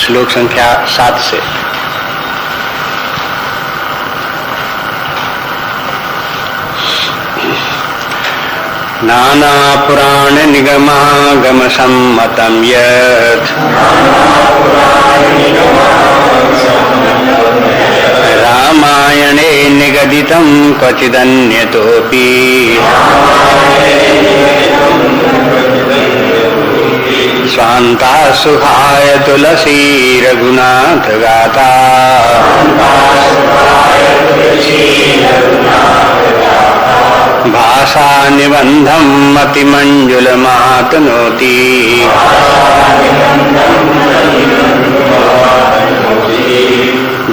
श्लोक संख्या 7 से। नाना पुराण निगमागम सम्मतम यत् रामायणे निगदितं क्वचिदन्यतोऽपि स्वान्ता सुखाय तुलसी रघुनाथ गाथा भाषा निबंधम मतिमंजुल मातनोति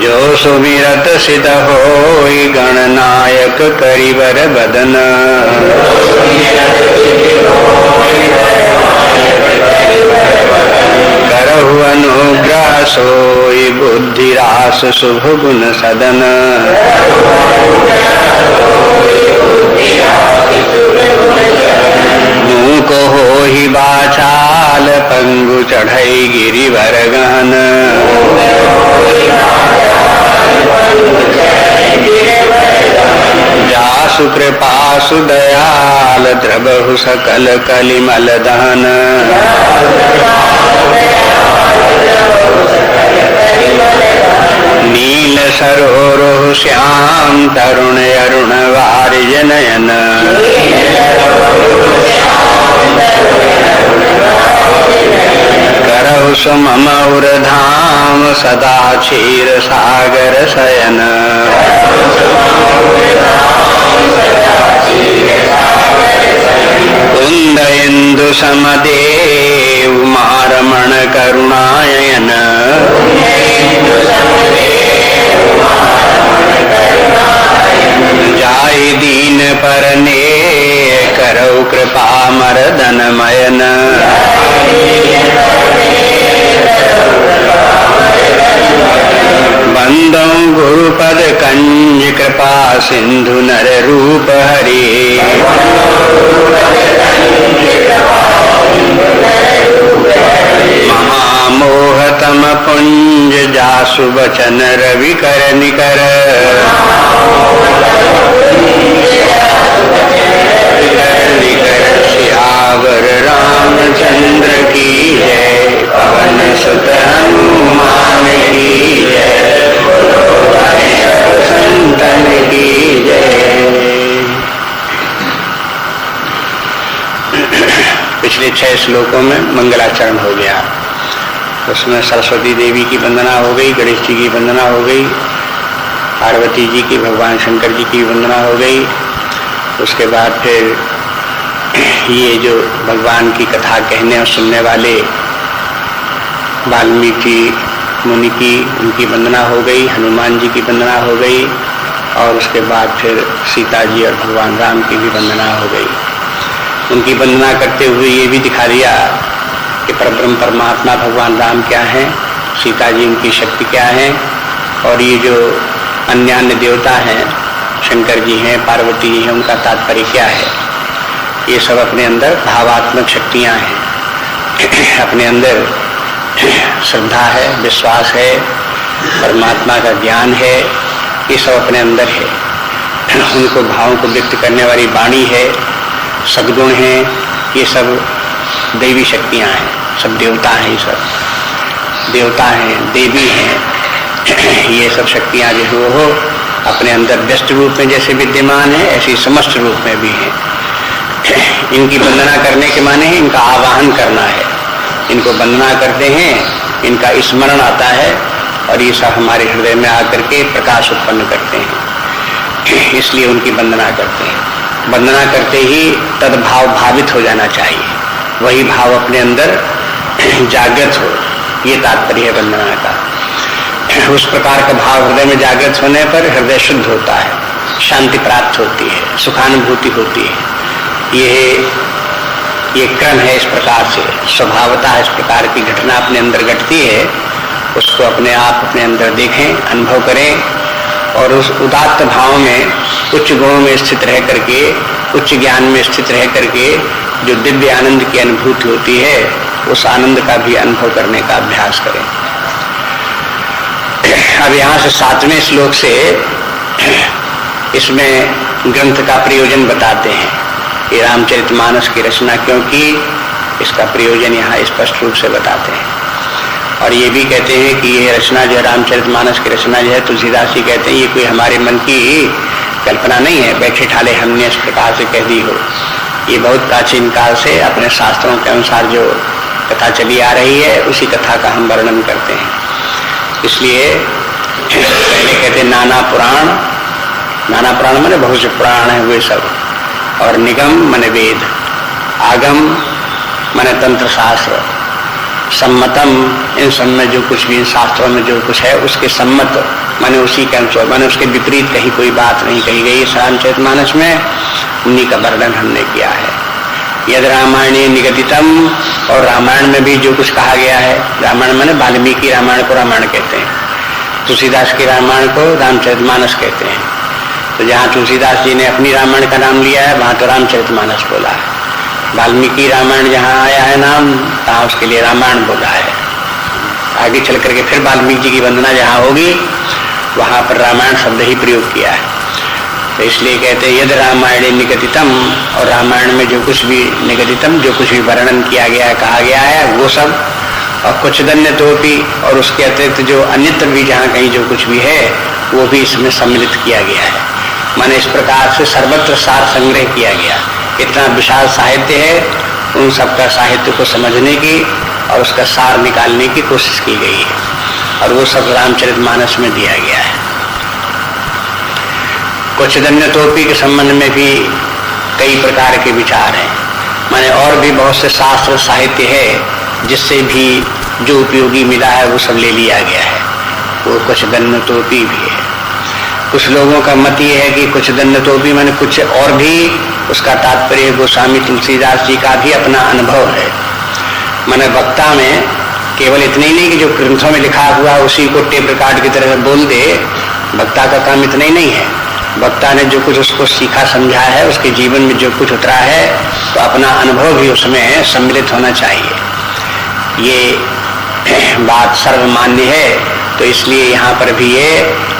जो सुमिरत सिद्ध होई गणनायक करिवर बदन करहु अनुग्रह सोई बुद्धि रास शुभ गुण सदन मुँह को हो ही बाचाल पंगु चढ़ई गिरिवर गहन जासु कृपासु दयाल द्रबहु सकल कलिमल दहन नील सरोरुह श्याम तरुण अरुण वारिज नयन करहु सुमम उर धाम सदा क्षीर सागर शयन कुंद इंदु समदेव मारमण करुणायन जाय दीन परने करौ कृपा मर्दन मयन बंदौ गुरुपद कंज कृपा सिंधु नर रूप हरि महामोहतम पुंज जासु बचन रवि कर निकर सियावर रामचंद्र की जय पवन सुत हनुमान की जय संतन की जय। पिछले 6 श्लोकों में मंगलाचरण हो गया। उसमें सरस्वती देवी की वंदना हो गई, गणेश जी की वंदना हो गई, पार्वती जी की, भगवान शंकर जी की वंदना हो गई। उसके बाद फिर ये जो भगवान की कथा कहने और सुनने वाले वाल्मीकि मुनि की, उनकी वंदना हो गई, हनुमान जी की वंदना हो गई और उसके बाद फिर सीता जी और भगवान राम की भी वंदना हो गई। उनकी वंदना करते हुए ये भी दिखा दिया कि परब्रह्म परमात्मा भगवान राम क्या हैं, सीता जी उनकी शक्ति क्या है और ये जो अन्य अन्य देवता हैं, शंकर जी हैं, पार्वती जी हैं, उनका तात्पर्य क्या है। ये सब अपने अंदर भावात्मक शक्तियां हैं। अपने अंदर श्रद्धा है, विश्वास है, परमात्मा का ज्ञान है, ये सब अपने अंदर है। उनको भावों को व्यक्त करने वाली वाणी है, सद्गुण है, ये सब दैवी शक्तियां हैं, सब देवता हैं, ये सब देवता हैं, देवी हैं। ये सब शक्तियां जो हो अपने अंदर व्यस्त रूप में जैसे विद्यमान है, ऐसी समस्त रूप में भी है। इनकी वंदना करने के माने है इनका आवाहन करना है। इनको वंदना करते हैं, इनका स्मरण आता है और ये सब हमारे हृदय में आकर के प्रकाश उत्पन्न करते हैं, इसलिए उनकी वंदना करते हैं। वंदना करते ही तद्भाव भावित हो जाना चाहिए, वही भाव अपने अंदर जागृत हो, ये तात्पर्य है वंदना का। उस प्रकार का भाव हृदय में जागृत होने पर हृदय शुद्ध होता है, शांति प्राप्त होती है, सुखानुभूति होती है। ये क्रम है। इस प्रकार से स्वभावतः इस प्रकार की घटना अपने अंदर घटती है, उसको अपने आप अपने अंदर देखें, अनुभव करें और उस उदात्त भाव में, उच्च गुणों में स्थित रह करके, उच्च ज्ञान में स्थित रह करके जो दिव्य आनंद की अनुभूति होती है, उस आनंद का भी अनुभव करने का अभ्यास करें। अब यहाँ से 7वें श्लोक से इसमें ग्रंथ का प्रयोजन बताते हैं, ये रामचरितमानस की रचना, क्योंकि इसका प्रयोजन यहाँ स्पष्ट रूप से बताते हैं। और ये भी कहते हैं कि ये रचना जो है रामचरितमानस की रचना जो है तुलसीदास जी कहते हैं ये कोई हमारे मन की कल्पना नहीं है, बैठे ठाले हमने इस प्रकार से कह दी हो। ये बहुत प्राचीन काल से अपने शास्त्रों के अनुसार जो कथा चली आ रही है उसी कथा का हम वर्णन करते हैं। इसलिए पहले कहते हैं नाना पुराण, नाना पुराण माने बहुत से पुराण है वे सब, और निगम माने वेद, आगम माने तंत्र शास्त्र, सम्मतम इन सब में जो कुछ भी इन शास्त्रों में जो कुछ है उसके सम्मत माने उसी के अनुसार माने उसके विपरीत कहीं कोई बात नहीं कही गई। रामचरितमानस में उन्हीं का वर्णन हमने किया है। यद रामायणे निगदितम, और रामायण में भी जो कुछ कहा गया है, रामायण माने वाल्मीकि रामायण को रामायण कहते हैं, तुलसीदास के रामायण को रामचरितमानस कहते हैं। तो जहाँ तुलसीदास जी ने अपनी रामायण का नाम लिया है वहां तो रामचरितमानस बोला है, वाल्मीकि रामायण जहाँ आया है नाम तहाँ उसके लिए रामायण बोला है। आगे चल करके फिर वाल्मीकि जी की वंदना जहाँ होगी वहां पर रामायण शब्द ही प्रयोग किया है। तो इसलिए कहते हैं यद रामायण निगदितम, और रामायण में जो कुछ भी निगदितम जो कुछ भी वर्णन किया गया है कहा गया है वो सब, और कुछ दन्य तो भी, और उसके अतिरिक्त जो अन्यत्र भी जहाँ कहीं जो कुछ भी है वो भी इसमें सम्मिलित किया गया है। माने इस प्रकार से सर्वत्र सार संग्रह किया गया। इतना विशाल साहित्य है, उन सबका साहित्य को समझने की और उसका सार निकालने की कोशिश की गई है, और वो सब रामचरितमानस में दिया गया है। कुछ दन्यतोपी के संबंध में भी कई प्रकार के विचार हैं, माने और भी बहुत से शास्त्र साहित्य है जिससे भी जो उपयोगी मिला है वो सब ले लिया गया है, वो कुछ दन्यतोपी भी है। कुछ लोगों का मत ये है कि कुछ दन्यतोपी माने कुछ और भी, उसका तात्पर्य गोस्वामी तुलसीदास जी का भी अपना अनुभव है। माने वक्ता में केवल इतने ही नहीं कि जो ग्रंथों में लिखा हुआ उसी को टेप रिकॉर्ड की तरह बोल दे, वक्ता का काम इतना ही नहीं है। वक्ता ने जो कुछ उसको सीखा समझा है, उसके जीवन में जो कुछ उतरा है, तो अपना अनुभव भी उसमें सम्मिलित होना चाहिए। ये बात सर्वमान्य है। तो इसलिए यहाँ पर भी ये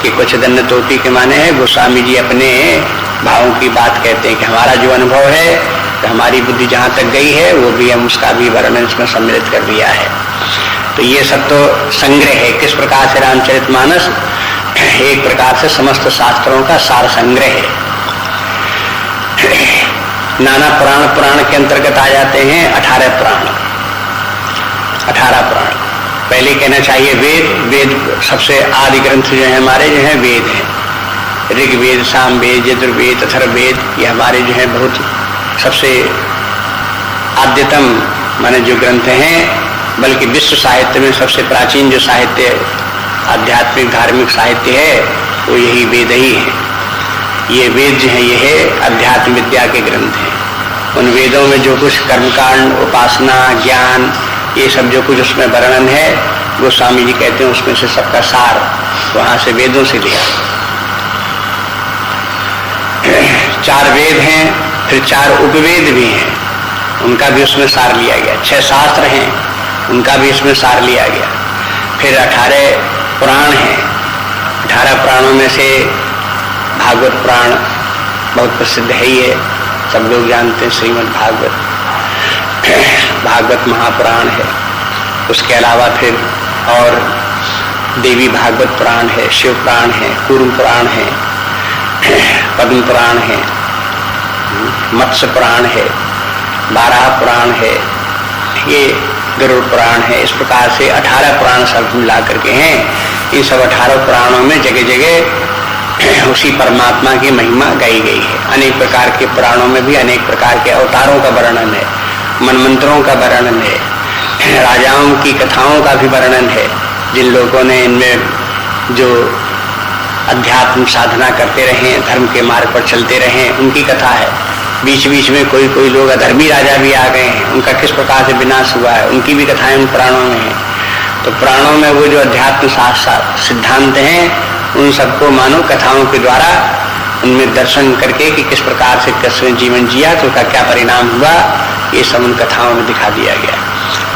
कि कुछ दन्यतोपी के माने है गोस्वामी जी अपने भावों की बात कहते हैं कि हमारा जो अनुभव है, तो हमारी बुद्धि जहाँ तक गई है वो भी हम उसका भी वर्णन इसमें सम्मिलित कर दिया है। तो ये सब तो संग्रह है। किस प्रकार से रामचरितमानस एक प्रकार से समस्त शास्त्रों का सार संग्रह है। नाना पुराण, पुराण के अंतर्गत आ जाते हैं 18 पुराण। 18 पुराण पहले कहना चाहिए वेद। वेद सबसे आदि ग्रंथ जो है हमारे जो है वेद हैं। ऋग्वेद, सामवेद, यजुर्वेद, अथर्ववेद, ये हमारे जो है बहुत सबसे आद्यतम माने जो ग्रंथ हैं, बल्कि विश्व साहित्य में सबसे प्राचीन जो साहित्य आध्यात्मिक धार्मिक साहित्य है वो यही वेद ही है। ये वेद जो है ये है अध्यात्म विद्या के ग्रंथ हैं। उन वेदों में जो कुछ कर्मकांड, उपासना, ज्ञान, ये सब जो कुछ उसमें वर्णन है, गोस्वामी जी कहते हैं उसमें से सबका सार वहां से वेदों से लिया। 4 वेद हैं, फिर 4 उपवेद भी हैं, उनका भी उसमें सार लिया गया। 6 शास्त्र हैं, उनका भी इसमें सार लिया गया। फिर 18 पुराण हैं। 18 पुराणों में से भागवत पुराण बहुत प्रसिद्ध है ही है, सब लोग जानते हैं। श्रीमद् भागवत, भागवत महापुराण है। उसके अलावा फिर और देवी भागवत पुराण है, शिव पुराण है, कूर्म पुराण है, पद्म पुराण है, मत्स्य पुराण है, 12 पुराण है, ये गरुड़ पुराण है। इस प्रकार से 18 पुराण सब मिला करके हैं। इन सब 18 पुराणों में जगह जगह उसी परमात्मा की महिमा गाई गई है। अनेक प्रकार के पुराणों में भी अनेक प्रकार के अवतारों का वर्णन है, मनमंत्रों का वर्णन है, राजाओं की कथाओं का भी वर्णन है। जिन लोगों ने इनमें जो अध्यात्म साधना करते रहे, धर्म के मार्ग पर चलते रहे, उनकी कथा है। बीच बीच में कोई लोग अधर्मी राजा भी आ गए हैं, उनका किस प्रकार से विनाश हुआ है, उनकी भी कथाएं उन पुराणों में है। तो पुराणों में वो जो अध्यात्म सिद्धांत हैं, उन सबको मानो कथाओं के द्वारा उनमें दर्शन करके कि किस प्रकार से कैसे जीवन जिया, तो उसका क्या परिणाम हुआ, ये सब उन कथाओं में दिखा दिया गया।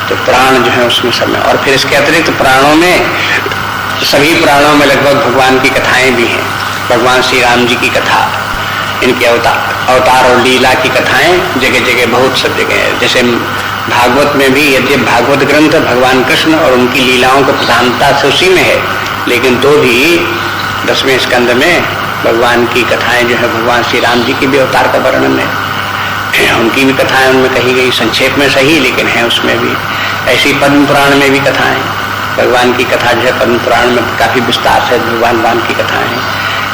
तो पुराण जो है उसमें सब में, और फिर इसके अतिरिक्त पुराणों में सभी पुराणों में लगभग भगवान की कथाएं भी हैं। भगवान श्री राम जी की कथा, इनके अवतार और लीला की कथाएं जगह जगह बहुत सब जगह है। जैसे भागवत में भी, यदि भागवत ग्रंथ भगवान कृष्ण और उनकी लीलाओं को प्रधानता से उसी में है, लेकिन तो भी 10वें स्कंद में भगवान की कथाएं जो है, भगवान श्री राम जी की भी अवतार का वर्णन है, उनकी भी कथाएं उनमें कही गई, संक्षेप में सही लेकिन है उसमें भी। ऐसी पद्म पुराण में भी कथाएं, भगवान की कथा जो है पद्म पुराण में काफी विस्तार से भगवान की कथाएं हैं।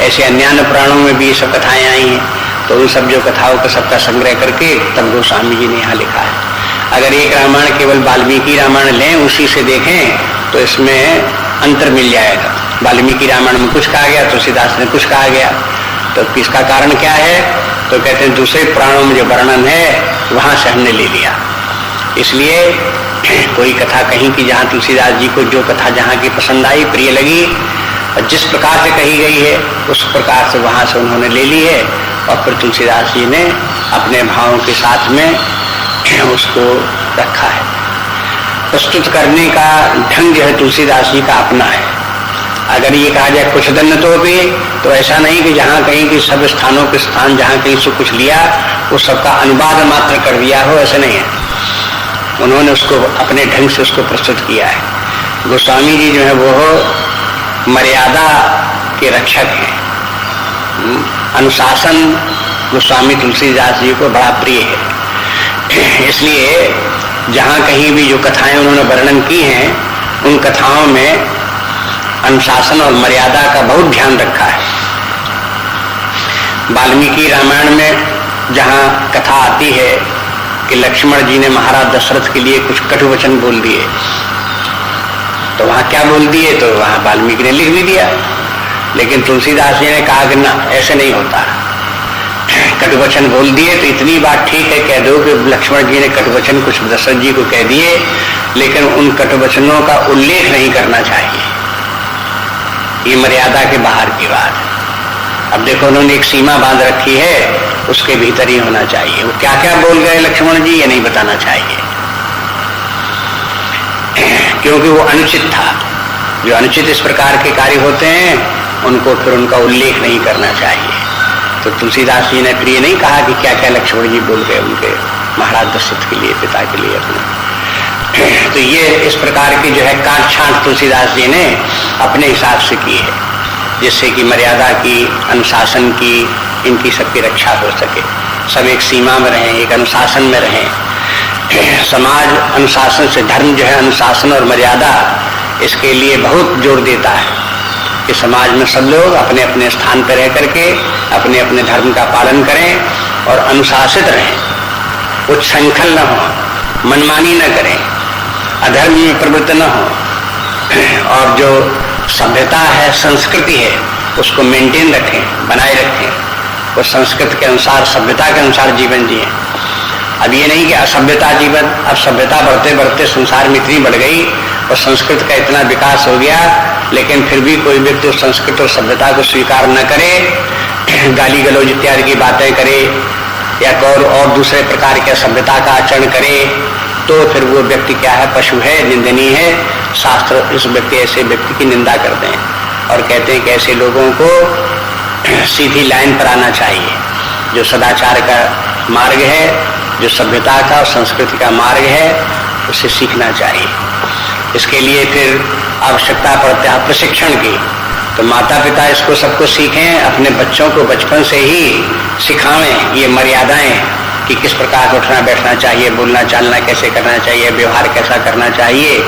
ऐसे अन्य पुराणों में भी ये सब कथाएं आई हैं। तो उन सब जो कथाओं का सबका संग्रह करके तब गोस्वामी जी ने यहाँ लिखा है। अगर एक रामायण केवल वाल्मीकि रामायण लें, उसी से देखें, तो इसमें अंतर मिल जाएगा। वाल्मीकि रामायण में कुछ कहा गया, तुलसीदास ने कुछ कहा गया, तो इसका कारण क्या है? तो कहते हैं दूसरे पुराणों में जो वर्णन है वहां से हमने ले लिया। इसलिए कोई कथा कहीं की जहाँ तुलसीदास जी को जो कथा जहाँ की पसंद आई, प्रिय लगी, और जिस प्रकार से कही गई है उस प्रकार से वहां से उन्होंने ले ली है, और फिर तुलसीदास जी ने अपने भावों के साथ में उसको रखा है। प्रस्तुत करने का ढंग जो है तुलसीदास जी का अपना है। अगर ये कहा जाए कुछ दन्न तो भी, तो ऐसा नहीं कि जहाँ कहीं की सब स्थानों के स्थान जहाँ कहीं से कुछ लिया वो सबका अनुवाद मात्र कर दिया हो, ऐसा नहीं है। उन्होंने उसको अपने ढंग से उसको प्रस्तुत किया है। गोस्वामी जी जो है वो मर्यादा के रक्षक हैं। अनुशासन गोस्वामी तुलसीदास जी को बड़ा प्रिय है। इसलिए जहाँ कहीं भी जो कथाएं उन्होंने वर्णन की हैं, उन कथाओं में अनुशासन और मर्यादा का बहुत ध्यान रखा है। वाल्मीकि रामायण में जहाँ कथा आती है कि लक्ष्मण जी ने महाराज दशरथ के लिए कुछ कटु वचन बोल दिए, तो वहां क्या बोल दिए, तो वहां वाल्मीकि ने लिख भी दिया। लेकिन तुलसीदास जी ने कहा कि ना, ऐसे नहीं होता। कटुवचन बोल दिए तो इतनी बात ठीक है, कह दो कि लक्ष्मण जी ने कटुवचन कुछ दशरथ जी को कह दिए, लेकिन उन कटुवचनों का उल्लेख नहीं करना चाहिए। ये मर्यादा के बाहर की बात है। अब देखो उन्होंने एक सीमा बांध रखी है, उसके भीतर ही होना चाहिए। वो क्या क्या बोल गए लक्ष्मण जी, ये नहीं बताना चाहिए, क्योंकि वो अनुचित था। जो अनुचित इस प्रकार के कार्य होते हैं उनको फिर उनका उल्लेख नहीं करना चाहिए। तो तुलसीदास जी ने फिर ये नहीं कहा कि क्या क्या लक्ष्मण जी बोल गए उनके महाराज दशरथ के लिए, पिता के लिए अपने। तो ये इस प्रकार की जो है काट छांट तुलसीदास जी ने अपने हिसाब से की है, जिससे कि मर्यादा की, अनुशासन की, इनकी सबकी रक्षा हो सके। सब एक सीमा में रहें, एक अनुशासन में रहें। समाज अनुशासन से, धर्म जो है अनुशासन और मर्यादा, इसके लिए बहुत जोर देता है कि समाज में सब लोग अपने अपने स्थान पर रह करके अपने अपने धर्म का पालन करें और अनुशासित रहें। उच्छृंखल न हो, मनमानी न करें, अधर्म में प्रवृत्त न हो, और जो सभ्यता है, संस्कृति है, उसको मेंटेन रखें, बनाए रखें। वो संस्कृति के अनुसार, सभ्यता के अनुसार जीवन जिए। अब ये नहीं कि असभ्यता जीवन, अब सभ्यता बढ़ते बढ़ते संसार में इतनी बढ़ गई और संस्कृत का इतना विकास हो गया, लेकिन फिर भी कोई व्यक्ति उस संस्कृत और सभ्यता को स्वीकार न करे, गाली गलौज इत्यादि की बातें करे या और दूसरे प्रकार के सभ्यता का आचरण करे, तो फिर वो व्यक्ति क्या है, पशु है, निंदनीय है। शास्त्र इस व्यक्ति, ऐसे व्यक्ति की निंदा करते हैं और कहते हैं कि ऐसे लोगों को सीधी लाइन पर आना चाहिए। जो सदाचार का मार्ग है, जो सभ्यता का और संस्कृति का मार्ग है, उसे सीखना चाहिए। इसके लिए फिर आवश्यकता पड़ती है प्रशिक्षण की। तो माता पिता इसको सबको सीखें, अपने बच्चों को बचपन से ही सिखावें ये मर्यादाएं कि किस प्रकार उठना बैठना चाहिए, बोलना चालना कैसे करना चाहिए, व्यवहार कैसा करना चाहिए,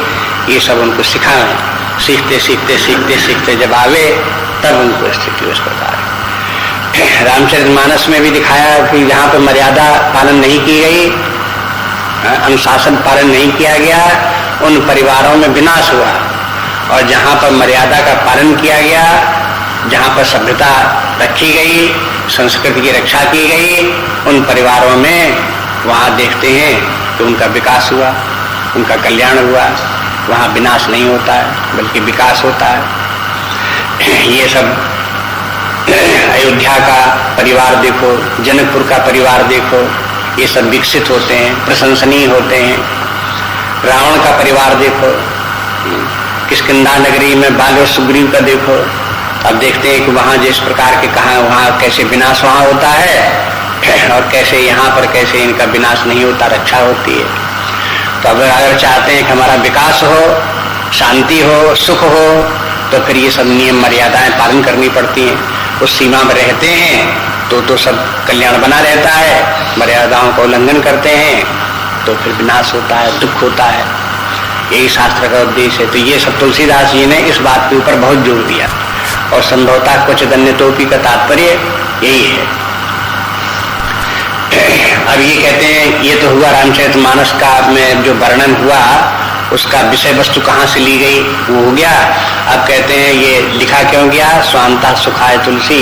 ये सब उनको सिखाएं। सीखते सीखते सीखते सीखते जब आवे तब उनको स्थिति उस प्रकार। रामचरितमानस में भी दिखाया कि जहाँ पर मर्यादा पालन नहीं की गई, अनुशासन पालन नहीं किया गया, उन परिवारों में विनाश हुआ। और जहाँ पर मर्यादा का पालन किया गया, जहाँ पर सभ्यता रखी गई, संस्कृति की रक्षा की गई, उन परिवारों में वहाँ देखते हैं कि उनका विकास हुआ, उनका कल्याण हुआ। वहाँ विनाश नहीं होता है बल्कि विकास होता है। ये सब अयोध्या का परिवार देखो, जनकपुर का परिवार देखो, ये सब विकसित होते हैं, प्रशंसनीय होते हैं। रावण का परिवार देखो, किष्किंधा नगरी में बाल और सुग्रीव का देखो, अब देखते हैं कि वहां जिस प्रकार के कहा वहां कैसे विनाश वहां होता है और कैसे यहाँ पर कैसे इनका विनाश नहीं होता, रक्षा होती है। तो अगर चाहते हैं कि हमारा विकास हो, शांति हो, सुख हो, तो फिर ये सब नियम मर्यादाएं पालन करनी पड़ती हैं। उस सीमा में रहते हैं तो सब कल्याण बना रहता है, मर्यादाओं का उल्लंघन करते हैं तो फिर विनाश होता है, दुख होता है। यही शास्त्र का उद्देश्य है। तो ये सब तुलसीदास जी ने इस बात के ऊपर बहुत जोर दिया और संभवतः कुछ दन्यतोपी का तात्पर्य यही है। अब ये कहते हैं ये तो हुआ रामचरितमानस का में जो वर्णन हुआ उसका विषय वस्तु कहाँ से ली गई वो हो गया। अब कहते हैं ये लिखा क्यों गया, स्वांता सुखाय तुलसी।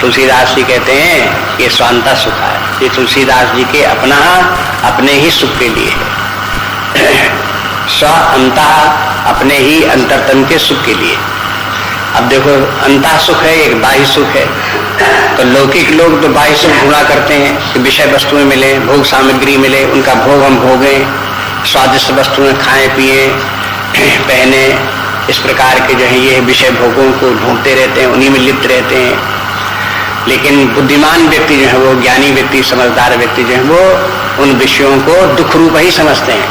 तुलसीदास जी कहते हैं ये स्वांता सुखाय, ये तुलसीदास जी के अपने ही सुख के लिए है। स्व अंता अपने ही अंतरतम के सुख के लिए। अब देखो अंता सुख है, एक बाह्य सुख है। तो लौकिक लोग तो बाह्य सुख ढूंढा करते हैं कि विषय वस्तुएं मिले, भोग सामग्री मिले, उनका भोग हम भोगें, स्वादिष्ट वस्तुएं खाएं पिए पहने, इस प्रकार के जो है ये विषय भोगों को ढूंढते रहते हैं, उन्हीं में लिप्त रहते हैं। लेकिन बुद्धिमान व्यक्ति जो है वो, ज्ञानी व्यक्ति, समझदार व्यक्ति जो है वो उन विषयों को दुख रूप ही समझते हैं,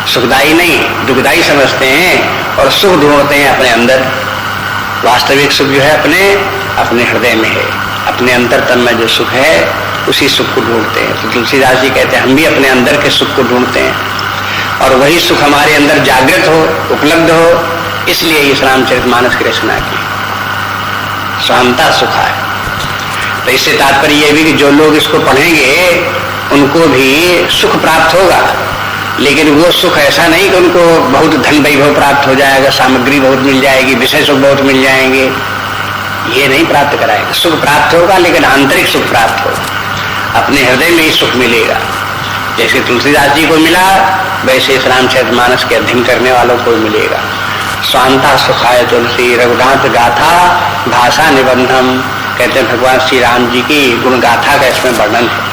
सुखदायी नहीं दुखदायी समझते हैं और सुख ढूंढते हैं अपने अंदर। वास्तविक सुख जो है अपने हृदय में है, अपने अंतरतम में जो सुख है उसी सुख को ढूंढते हैं। तो तुलसीदास जी कहते हैं हम भी अपने अंदर के सुख को ढूंढते हैं और वही सुख हमारे अंदर जागृत हो, उपलब्ध हो, इसलिए इस रामचरितमानस की रचना की। स्वांता सुखा है। तो इससे तात्पर्य यह भी कि जो लोग इसको पढ़ेंगे उनको भी सुख प्राप्त होगा, लेकिन वो सुख ऐसा नहीं कि उनको बहुत धन वैभव प्राप्त हो जाएगा, सामग्री बहुत मिल जाएगी, विषय सुख बहुत मिल जाएंगे, ये नहीं प्राप्त कराएगा। सुख प्राप्त होगा लेकिन आंतरिक सुख प्राप्त होगा, अपने हृदय में ही सुख मिलेगा। जैसे तुलसीदास जी को मिला वैसे इस रामचरितमानस के अध्ययन करने वालों को मिलेगा। स्वांता सुखाय तुलसी रघुनाथ गाथा भाषा निबंधम। कहते हैं भगवान श्री राम जी की गुण गाथा का इसमें वर्णन है।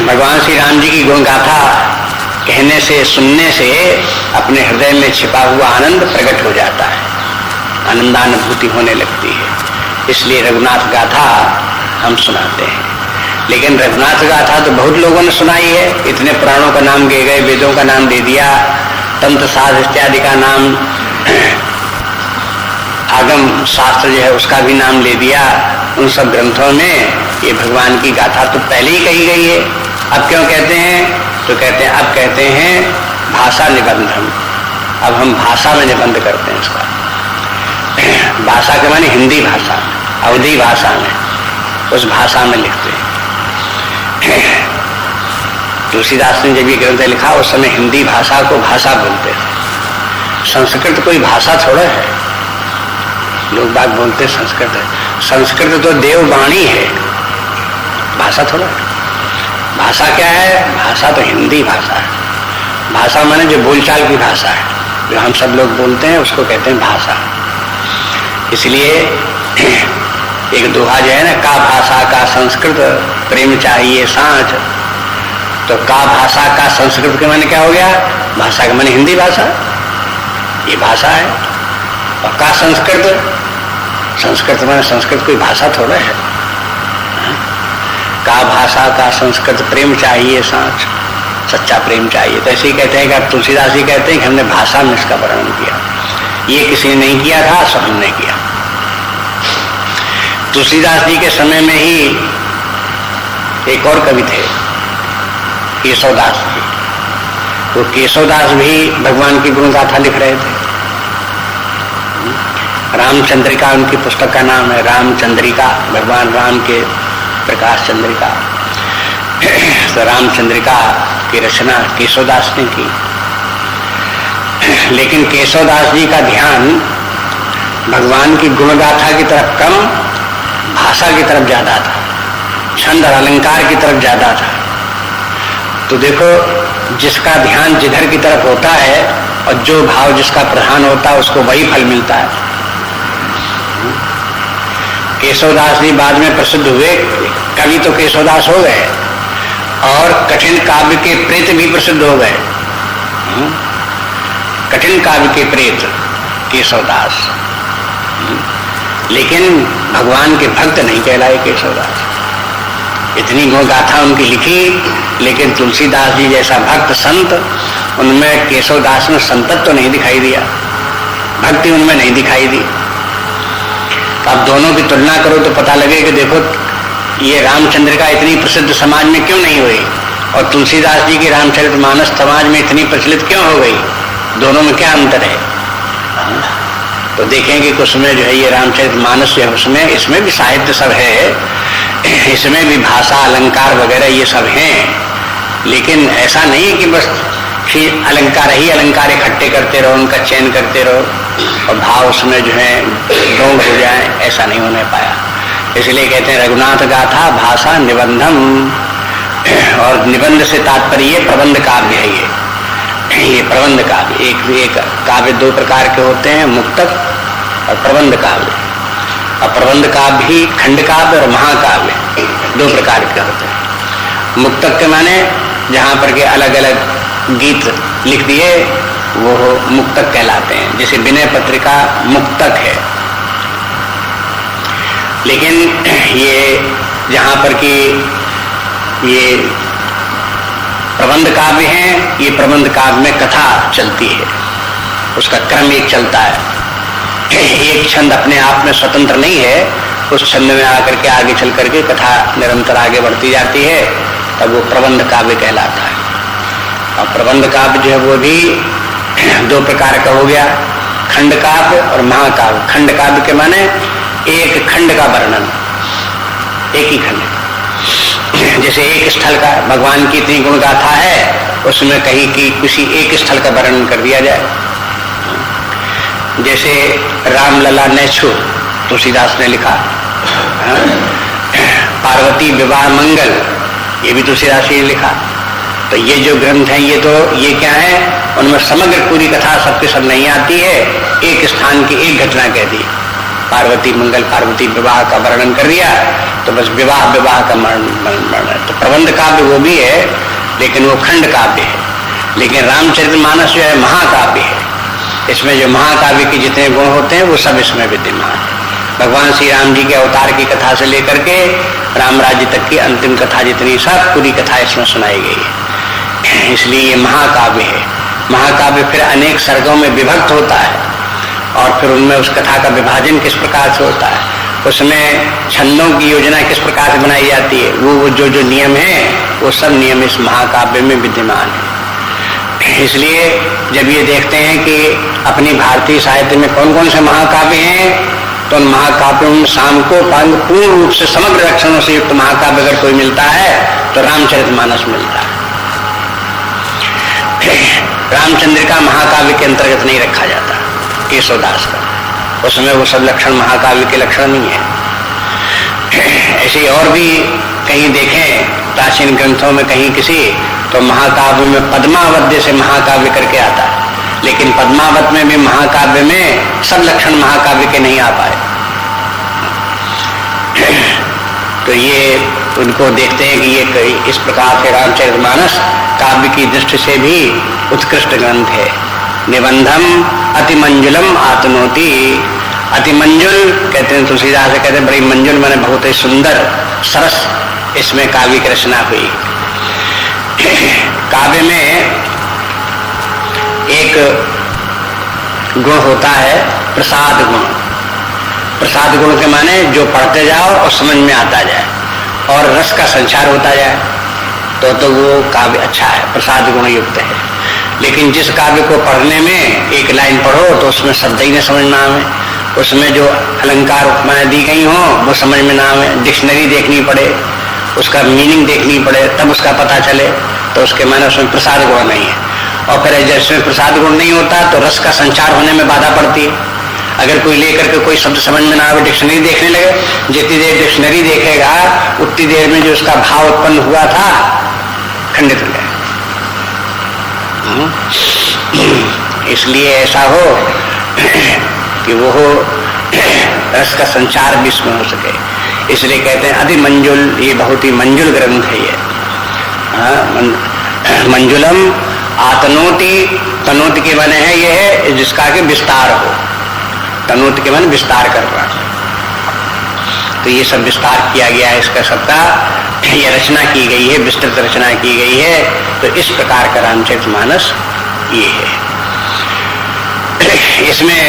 भगवान श्री राम जी की गुण गाथा कहने से, सुनने से अपने हृदय में छिपा हुआ आनंद प्रकट हो जाता है, आनंदानुभूति होने लगती है। इसलिए रघुनाथ गाथा हम सुनाते हैं। लेकिन रघुनाथ गाथा तो बहुत लोगों ने सुनाई है, इतने पुराणों का नाम दे गए, वेदों का नाम दे दिया, तंत्र शास्त्र इत्यादि का नाम, आगम शास्त्र जो है उसका भी नाम ले दिया। उन सब ग्रंथों में ये भगवान की गाथा तो पहले ही कही गई है। अब क्यों कहते हैं, तो कहते हैं अब कहते हैं भाषा निबंधम, अब हम भाषा में निबंध करते हैं इसका। भाषा के माने हिंदी भाषा, अवधी भाषा में, उस भाषा में लिखते हैं। तुलसीदास ने जब ये ग्रंथ लिखा उस समय हिंदी भाषा को भाषा बोलते थे। संस्कृत कोई भाषा थोड़ा है, लोग बात बोलते संस्कृत है, संस्कृत तो देववाणी है, भाषा थोड़ा है। भाषा क्या है, भाषा तो हिंदी भाषा है। भाषा माने जो बोलचाल की भाषा है, जो हम सब लोग बोलते हैं उसको कहते हैं भाषा। इसलिए एक दोहा जो है ना, का भाषा का संस्कृत प्रेम चाहिए साँझ, तो का भाषा का संस्कृत के माने क्या हो गया, भाषा के माने हिंदी भाषा, ये भाषा है। और का संस्कृत, संस्कृत माने संस्कृत कोई भाषा थोड़ा है। का भाषा का संस्कृत प्रेम चाहिए साँच, सच्चा प्रेम चाहिए। तो ऐसे ही कहते हैं कि तुलसीदास जी कहते हैं कि हमने भाषा में इसका वर्णन किया, ये किसी ने नहीं किया था, सो हमने किया। तुलसीदास जी के समय में ही एक और कवि थे, केशवदास जी। वो केशवदास भी भगवान की गुण गाथा लिख रहे थे। रामचंद्रिका उनकी पुस्तक का नाम है, रामचंद्रिका, भगवान राम के प्रकाश चंद्रिका। तो रामचंद्रिका की रचना केशवदास ने की। लेकिन केशवदास जी का ध्यान भगवान की गुणगाथा की तरफ कम, भाषा की तरफ ज्यादा था, छंद और अलंकार की तरफ ज्यादा था। तो देखो जिसका ध्यान जिधर की तरफ होता है और जो भाव जिसका प्रधान होता है उसको वही फल मिलता है। केशवदास जी बाद में प्रसिद्ध हुए, कवि तो केशवदास हो गए और कठिन काव्य के प्रेत भी प्रसिद्ध हो गए। कठिन काव्य के प्रेत केशवदास, लेकिन भगवान के भक्त नहीं कहलाए केशवदास। इतनी गुण गाथा उनकी लिखी, लेकिन तुलसीदास जी जैसा भक्त संत, उनमें केशवदास में संतत्व तो नहीं दिखाई दिया, भक्ति उनमें नहीं दिखाई दी। तो अब दोनों की तुलना करो तो पता लगे कि देखो ये रामचंद्र का इतनी प्रसिद्ध समाज में क्यों नहीं हुई, और तुलसीदास जी की रामचरितमानस समाज में इतनी प्रचलित क्यों हो गई, दोनों में क्या अंतर है। तो देखेंगे कि उसमें जो है ये रामचरितमानस जो है उसमें, इसमें भी साहित्य सब है, इसमें भी भाषा अलंकार वगैरह ये सब हैं, लेकिन ऐसा नहीं कि बस अलंकार ही अलंकार इकट्ठे करते रहो, उनका चयन करते रहो और भाव उसमें जो है गौण हो जाए, ऐसा नहीं होने पाया। इसलिए कहते हैं रघुनाथ गाथा भाषा निबंधम, और निबंध से तात्पर्य प्रबंध काव्य है। ये प्रबंध काव्य, एक काव्य दो प्रकार के होते हैं, मुक्तक और प्रबंध काव्य। और प्रबंध काव्य भी खंड काव्य और महाकाव्य दो प्रकार के होते हैं। मुक्तक के माने जहाँ पर के अलग अलग गीत लिख दिए वो मुक्तक कहलाते हैं, जैसे विनय पत्रिका मुक्तक है। लेकिन ये जहाँ पर कि ये प्रबंध काव्य हैं, ये प्रबंध काव्य में कथा चलती है, उसका क्रम एक चलता है, एक छंद अपने आप में स्वतंत्र नहीं है, उस छंद में आकर के आगे चल करके कथा निरंतर आगे बढ़ती जाती है, तब वो प्रबंध काव्य कहलाता है। और प्रबंध काव्य जो है वो भी दो प्रकार का हो गया, खंड काव्य और महाकाव्य। खंड काव्य के माने एक खंड का वर्णन, एक ही खंड, जैसे एक स्थल का, भगवान की इतनी गुण गाथा है उसमें कहीं की किसी एक स्थल का वर्णन कर दिया जाए। जैसे रामलला नेछु तुलसीदास ने लिखा, पार्वती विवाह मंगल ये भी तुलसीदास ने लिखा। तो ये जो ग्रंथ हैं ये क्या है, उनमें समग्र पूरी कथा सबके सब नहीं आती है, एक स्थान की एक घटना कह दी, पार्वती मंगल पार्वती विवाह का वर्णन कर दिया, तो बस विवाह का वर्णन। तो प्रबंध काव्य वो भी है, लेकिन वो खंड काव्य है। लेकिन रामचरितमानस जो है महाकाव्य है, इसमें जो महाकाव्य के जितने गुण होते हैं वो सब इसमें विद्यमान है। भगवान श्री राम जी के अवतार की कथा से लेकर के राम राज्य तक की अंतिम कथा जितनी, सब पूरी कथा इसमें सुनाई गई है, इसलिए ये महाकाव्य है। महाकाव्य फिर अनेक सर्गों में विभक्त होता है, और फिर उनमें उस कथा का विभाजन किस प्रकार से होता है, उसमें छंदों की योजना किस प्रकार से बनाई जाती है, वो जो नियम है वो सब नियम इस महाकाव्य में विद्यमान है। इसलिए जब ये देखते हैं कि अपनी भारतीय साहित्य में कौन कौन से महाकाव्य हैं, तो उन महाकाव्यों में शाम को पूर्ण रूप से समग्र लक्षणों से युक्त महाकाव्य अगर कोई मिलता है तो रामचरितमानस मिलता है। रामचंद्र का महाकाव्य के अंतर्गत नहीं रखा जाता, केशवदास का, उसमें वो सब लक्षण महाकाव्य के लक्षण नहीं है। ऐसे और भी कहीं देखें प्राचीन ग्रंथों में, कहीं किसी तो महाकाव्य में पद्मावत जैसे महाकाव्य करके आता है, लेकिन पद्मावत में भी महाकाव्य में सब लक्षण महाकाव्य के नहीं आ पाए। तो ये उनको देखते हैं कि ये इस प्रकार से रामचरितमानस काव्य की दृष्टि से भी उत्कृष्ट ग्रंथ है। निबंधम अतिमंजुलम आतनोति, अतिमंजुल कहते हैं तुलसीदास से, कहते हैं बड़ी मंजुल माने बहुत ही सुंदर सरस इसमें काव्य की रचना हुई। काव्य में एक गुण होता है प्रसाद गुण। प्रसाद गुण के माने जो पढ़ते जाओ और समझ में आता जाए और रस का संचार होता जाए, तो वो काव्य अच्छा है, प्रसाद गुण युक्त है। लेकिन जिस काव्य को पढ़ने में एक लाइन पढ़ो तो उसमें शब्द ही न समझ ना आवे, उसमें जो अलंकार उपमाएं दी गई हो वो समझ में ना आवे, डिक्शनरी देखनी पड़े, उसका मीनिंग देखनी पड़े, तब उसका पता चले, तो उसके माने उसमें प्रसाद गुण नहीं है। और फिर जब इसमें प्रसाद गुण नहीं होता तो रस का संचार होने में बाधा पड़ती है। अगर कोई लेकर के कोई शब्द समझ में ना आवे, डिक्शनरी देखने लगे, जितनी देर डिक्शनरी देखेगा उतनी देर में जो उसका भाव उत्पन्न हुआ था खंडित हो जाए। इसलिए ऐसा हो कि वो हो रस का संचार भी इसमें हो सके, इसलिए कहते हैं अति मंजुल, ये बहुत ही मंजुल ग्रंथ है ये। मंजुलम आतनोति तनोत के माने है ये है जिसका के विस्तार हो, तनोत के माने विस्तार करना। तो ये सब विस्तार किया गया है इसका सबका, ये रचना की गई है, विस्तृत रचना की गई है। तो इस प्रकार का रामचरितमानस ये है। इसमें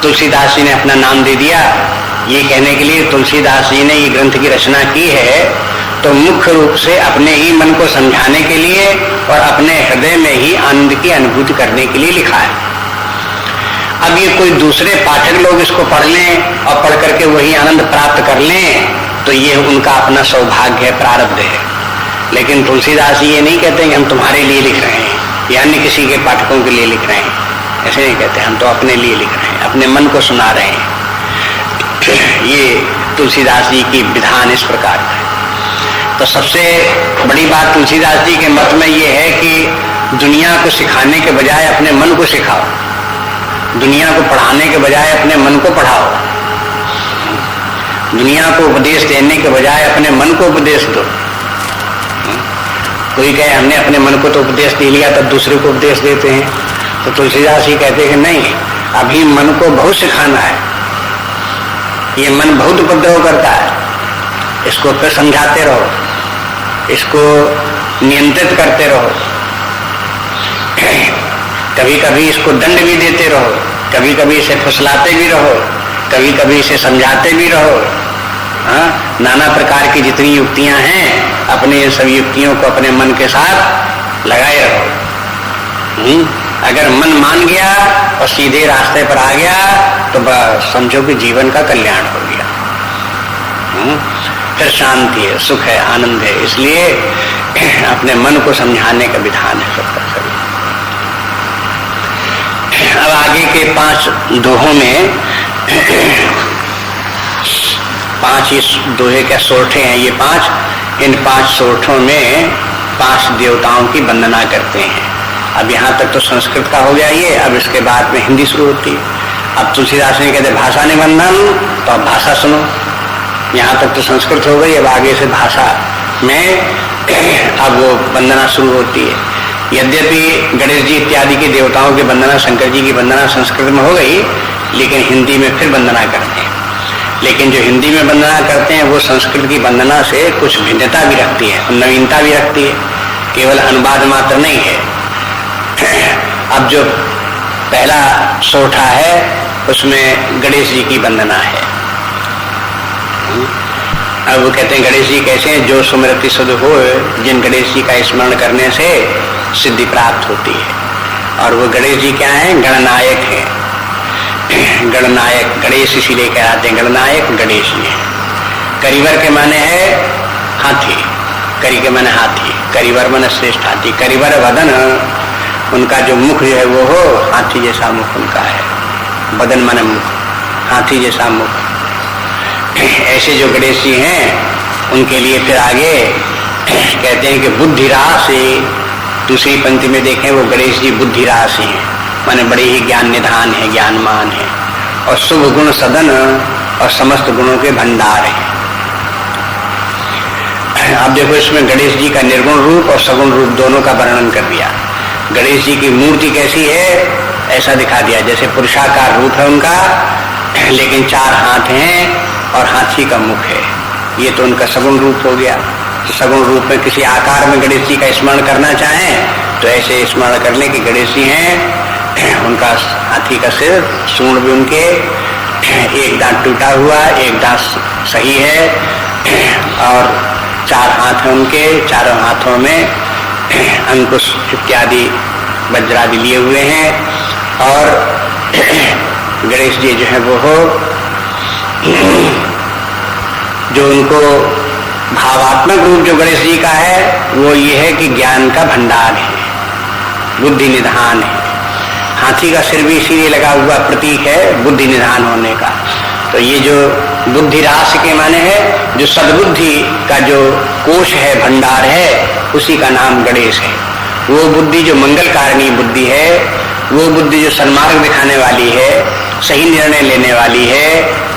तुलसीदास जी ने अपना नाम दे दिया ये कहने के लिए, तुलसीदास जी ने ये ग्रंथ की रचना की है तो मुख्य रूप से अपने ही मन को समझाने के लिए और अपने हृदय में ही आनंद की अनुभूति करने के लिए लिखा है। अब ये कोई दूसरे पाठक लोग इसको पढ़ लें और पढ़ करके वही आनंद प्राप्त कर लें तो ये उनका अपना सौभाग्य है, प्रारब्ध है। लेकिन तुलसीदास जी ये नहीं कहते कि हम तुम्हारे लिए लिख रहे हैं या अन्य किसी के पाठकों के लिए लिख रहे हैं, ऐसे नहीं कहते। हम तो अपने लिए लिख रहे हैं, अपने मन को सुना रहे हैं। ये तुलसीदास जी की विधान इस प्रकार है। तो सबसे बड़ी बात तुलसीदास जी के मत में ये है कि दुनिया को सिखाने के बजाय अपने मन को सिखाओ, दुनिया को पढ़ाने के बजाय अपने मन को पढ़ाओ, दुनिया को उपदेश देने के बजाय अपने मन को उपदेश दो। कोई कहे हमने अपने मन को तो उपदेश दे लिया तब दूसरे को उपदेश देते हैं, तो तुलसीदास जी कहते हैं कि नहीं, अभी मन को बहुत सिखाना है। ये मन बहुत उपद्रव करता है, इसको फिर समझाते रहो, इसको नियंत्रित करते रहो, कभी कभी इसको दंड भी देते रहो, कभी कभी इसे फुसलाते भी रहो, कभी कभी इसे समझाते भी रहो। हाँ, नाना प्रकार की जितनी युक्तियां हैं अपने इन सब युक्तियों को अपने मन के साथ लगाए रहो। अगर मन मान गया और सीधे रास्ते पर आ गया तो समझो कि जीवन का कल्याण हो गया, फिर शांति है, सुख है, आनंद है। इसलिए अपने मन को समझाने का विधान है सबका सभी। अब आगे के 5 दोहों में 5 इस दोहे के सोरठे हैं ये 5। इन 5 सोरठों में 5 देवताओं की वंदना करते हैं। अब यहाँ तक तो संस्कृत का हो गया ये, अब इसके बाद में हिंदी शुरू होती है। अब तुलसीदास ने कहते भाषा निबंधन, तो अब भाषा सुनो। यहाँ तक तो संस्कृत हो गई, अब आगे से भाषा में अब वो वंदना शुरू होती है। यद्यपि गणेश जी इत्यादि के देवताओं की वंदना, शंकर जी की वंदना संस्कृत में हो गई, लेकिन हिंदी में फिर वंदना करते हैं। लेकिन जो हिंदी में वंदना करते हैं वो संस्कृत की वंदना से कुछ भिन्नता भी रखती है और नवीनता भी रखती है, केवल अनुवाद मात्र नहीं है। अब जो पहला सोठा है उसमें गणेश जी की वंदना है। अब वो कहते हैं गणेश जी कैसे हैं, जो सुमरति सुध हो, जिन गणेश जी का स्मरण करने से सिद्धि प्राप्त होती है। और वो गणेश जी क्या है, गणनायक है। गणनायक गणेश इसीलिए कहते हैं गणनायक गणेश जी है। करिवर के माने है हाथी, करी के माने हाथी, करिवर माने श्रेष्ठ हाथी। करिवर वदन, उनका जो मुख जो है वो हो हाथी जैसा मुख उनका है, बदन माने मुख, हाथी जैसा मुख। ऐसे जो गणेश जी हैं उनके लिए फिर आगे कहते हैं कि बुद्धि राशि, दूसरी पंक्ति में देखें वो गणेश जी बुद्धि राशि हैं, माने बड़े ही ज्ञान निधान है, ज्ञानमान है। और शुभ गुण सदन, और समस्त गुणों के भंडार है। अब देखो इसमें गणेश जी का निर्गुण रूप और सगुण रूप दोनों का वर्णन कर दिया। गणेश जी की मूर्ति कैसी है ऐसा दिखा दिया, जैसे पुरुषाकार रूप है उनका, लेकिन 4 हाथ हैं और हाथी का मुख है। ये तो उनका सगुण रूप हो गया। सगुण रूप में किसी आकार में गणेश जी का स्मरण करना चाहें तो ऐसे स्मरण कर लें कि गणेश जी हैं, उनका हाथी का सिर, सूंड भी उनके, एक दांत टूटा हुआ, एक दांत सही है, और 4 हाथ हैं उनके, चारों हाथों में अंकुश इत्यादि वज्रादि लिए हुए हैं। और गणेश जी जो है वो हो, जो उनको भावात्मक रूप जो गणेश जी का है वो ये है कि ज्ञान का भंडार है, बुद्धि निधान है। हाथी का सिर भी इसीलिए लगा हुआ प्रतीक है बुद्धि निधान होने का। तो ये जो बुद्धि राशि के माने है, जो सद्बुद्धि का जो कोश है, भंडार है, उसी का नाम गणेश है। वो बुद्धि जो मंगल कारिणी बुद्धि है, वो बुद्धि जो सन्मार्ग दिखाने वाली है, सही निर्णय लेने वाली है,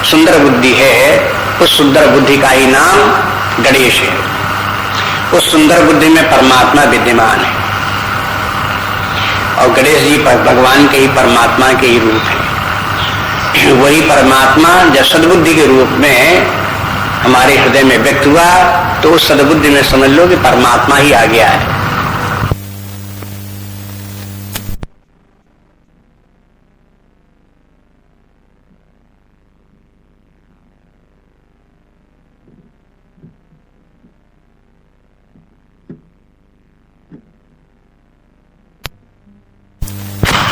सुंदर बुद्धि है, उस सुंदर बुद्धि का ही नाम गणेश है। उस सुंदर बुद्धि में परमात्मा विद्यमान है। और गणेश जी भगवान के ही, परमात्मा के ही रूप है। वही परमात्मा जब सद्बुद्धि के रूप में हमारे हृदय में व्यक्त हुआ तो उस सद्बुद्धि में समझ लो कि परमात्मा ही आ गया है।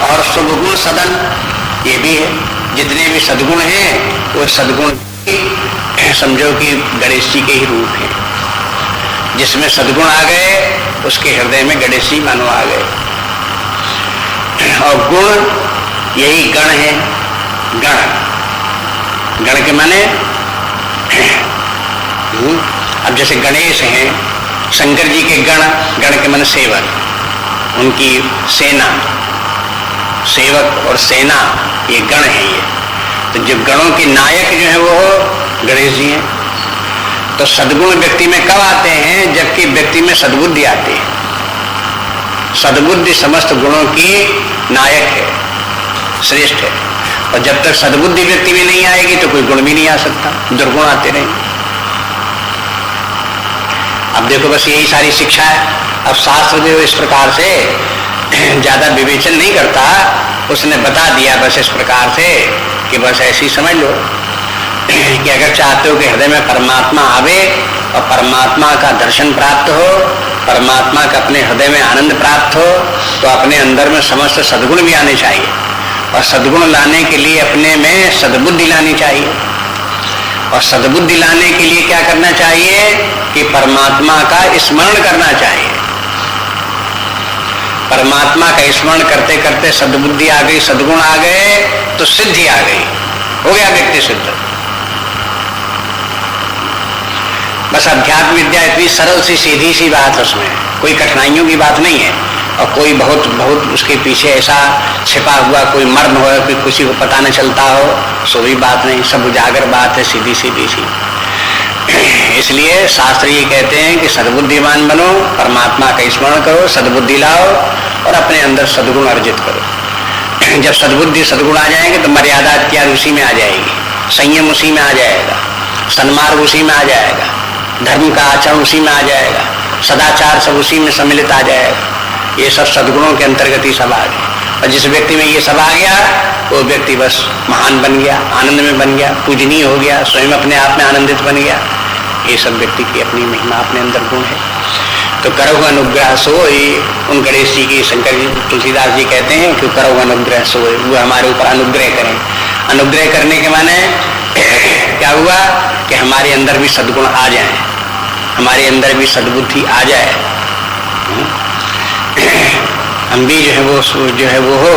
और शुभगुण सदन ये भी है, जितने भी सद्गुण हैं वो सद्गुण समझो कि गणेश जी के ही रूप हैं। जिसमें सद्गुण आ गए उसके हृदय में गणेश जी मानो आ गए। और गुण यही गण है। गण के माने अब जैसे गणेश हैं, शंकर जी के गण के माने सेवक, उनकी सेना, सेवक और सेना ये गण है। ये तो जब गणों के नायक जो है वो गणेश जी हैं। तो सद्गुण व्यक्ति में कब आते हैं? जबकि व्यक्ति में सद्बुद्धि आती है। सद्बुद्धि समस्त गुणों की नायक है, श्रेष्ठ है। और जब तक सद्बुद्धि व्यक्ति में नहीं आएगी तो कोई गुण भी नहीं आ सकता, दुर्गुण आते रहेंगे। अब देखो बस यही सारी शिक्षा है। अब शास्त्र जो इस प्रकार से ज्यादा विवेचन नहीं करता, उसने बता दिया बस इस प्रकार से कि बस ऐसी समझ लो कि अगर चाहते हो कि हृदय में परमात्मा आवे और परमात्मा का दर्शन प्राप्त हो, परमात्मा का अपने हृदय में आनंद प्राप्त हो, तो अपने अंदर में समस्त सद्गुण भी आने चाहिए। और सद्गुण लाने के लिए अपने में सद्बुद्धि लानी चाहिए। और सद्बुद्धि लाने के लिए क्या करना चाहिए कि परमात्मा का स्मरण करना चाहिए। परमात्मा का स्मरण करते करते सद्बुद्धि आ गई, सद्गुण आ गए तो सिद्धि आ गई, हो गया व्यक्ति सिद्ध। बस अध्यात्म विद्या इतनी सरल सी सीधी सी बात, उसमें कोई कठिनाइयों की बात नहीं है। और कोई बहुत बहुत उसके पीछे ऐसा छिपा हुआ कोई मर्म हो, कोई किसी को पता न चलता हो, सो भी बात नहीं, सब उजागर बात है, सीधी सीधी सी। इसलिए शास्त्र ये कहते हैं कि सद्बुद्धिमान बनो, परमात्मा का स्मरण करो, सद्बुद्धि लाओ और अपने अंदर सद्गुण अर्जित करो। जब सद्बुद्धि सद्गुण आ जाएंगे तो मर्यादा इत्यादि उसी में आ जाएगी, संयम उसी में आ जाएगा, सन्मार्ग उसी में आ जाएगा, धर्म का आचरण उसी में आ जाएगा, सदाचार सब उसी में सम्मिलित आ जाएगा। ये सब सद्गुणों के अंतर्गत ही सब आ गया। और जिस व्यक्ति में ये सब आ गया वो व्यक्ति बस महान बन गया, आनंद में बन गया, पूजनीय हो गया, स्वयं अपने आप में आनंदित बन गया। ये सब व्यक्ति की अपनी महिमा, अपने अंदर गुण है। तो करो अनुग्रह सोई, उन गणेश जी की शंकर जी तुलसीदास जी कहते हैं कि करो अनुग्रह सोई, वो हमारे ऊपर अनुग्रह करें। अनुग्रह करने के माने क्या हुआ कि हमारे अंदर भी सद्गुण आ जाए, हमारे अंदर भी सद्बुद्धि आ जाए, हम भी जो है वो हो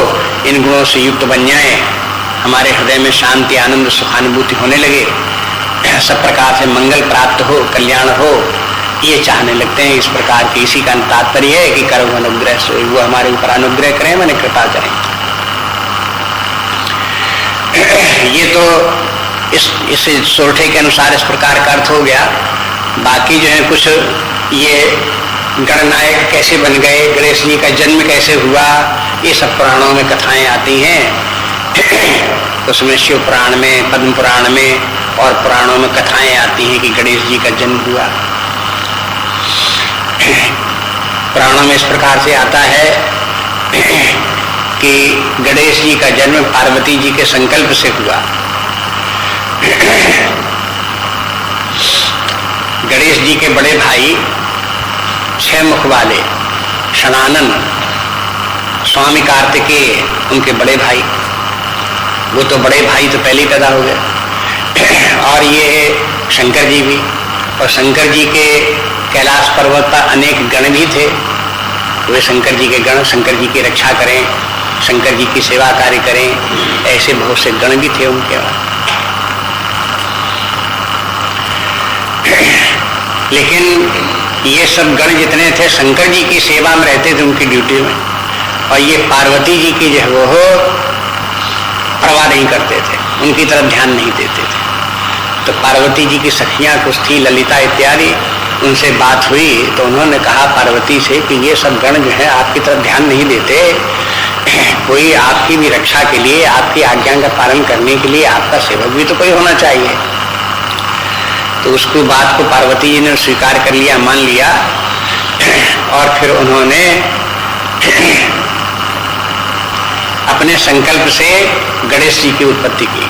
इन गुणों से युक्त बन जाए, हमारे हृदय में शांति, आनंद, सुखानुभूति होने लगे, सब प्रकार से मंगल प्राप्त हो, कल्याण हो, ये चाहने लगते हैं। इस प्रकार की इसी का तात्पर्य है कि करो अनुग्रह सोई, वो हमारे ऊपर अनुग्रह करें, मैंने कृपा करें। ये तो इस सोरठे के अनुसार इस प्रकार का अर्थ हो गया। बाकी जो है कुछ ये गणनायक कैसे बन गए, गणेश जी का जन्म कैसे हुआ, ये सब पुराणों में कथाएं आती हैं। उसमें शिव पुराण में, पद्म पुराण में और पुराणों में कथाएं आती हैं कि गणेश जी का जन्म हुआ। पुराणों में इस प्रकार से आता है कि गणेश जी का जन्म पार्वती जी के संकल्प से हुआ। गणेश जी के बड़े भाई 6 मुख वाले शनानन, स्वामी कार्तिकेय उनके बड़े भाई, वो तो बड़े भाई तो पहले ही पैदा हो गए। और ये शंकर जी भी, और शंकर जी के कैलाश पर्वत पर अनेक गण भी थे। वे शंकर जी के गण शंकर जी की रक्षा करें, शंकर जी की सेवा कार्य करें, ऐसे बहुत से गण भी थे उनके वहां। लेकिन ये सब गण जितने थे शंकर जी की सेवा में रहते थे, उनकी ड्यूटी में। और ये पार्वती जी की जो वो परवाह नहीं करते थे, उनकी तरफ ध्यान नहीं देते थे। तो पार्वती जी की सखियां कुछ थी, ललिता इत्यादि, उनसे बात हुई तो उन्होंने कहा पार्वती से कि ये सब गण जो है आपकी तरफ ध्यान नहीं देते, कोई आपकी भी रक्षा के लिए, आपकी आज्ञा का पालन करने के लिए आपका सेवक भी तो कोई होना चाहिए। तो उसको बात को पार्वती जी ने स्वीकार कर लिया, मान लिया, और फिर उन्होंने अपने संकल्प से गणेश जी की उत्पत्ति की।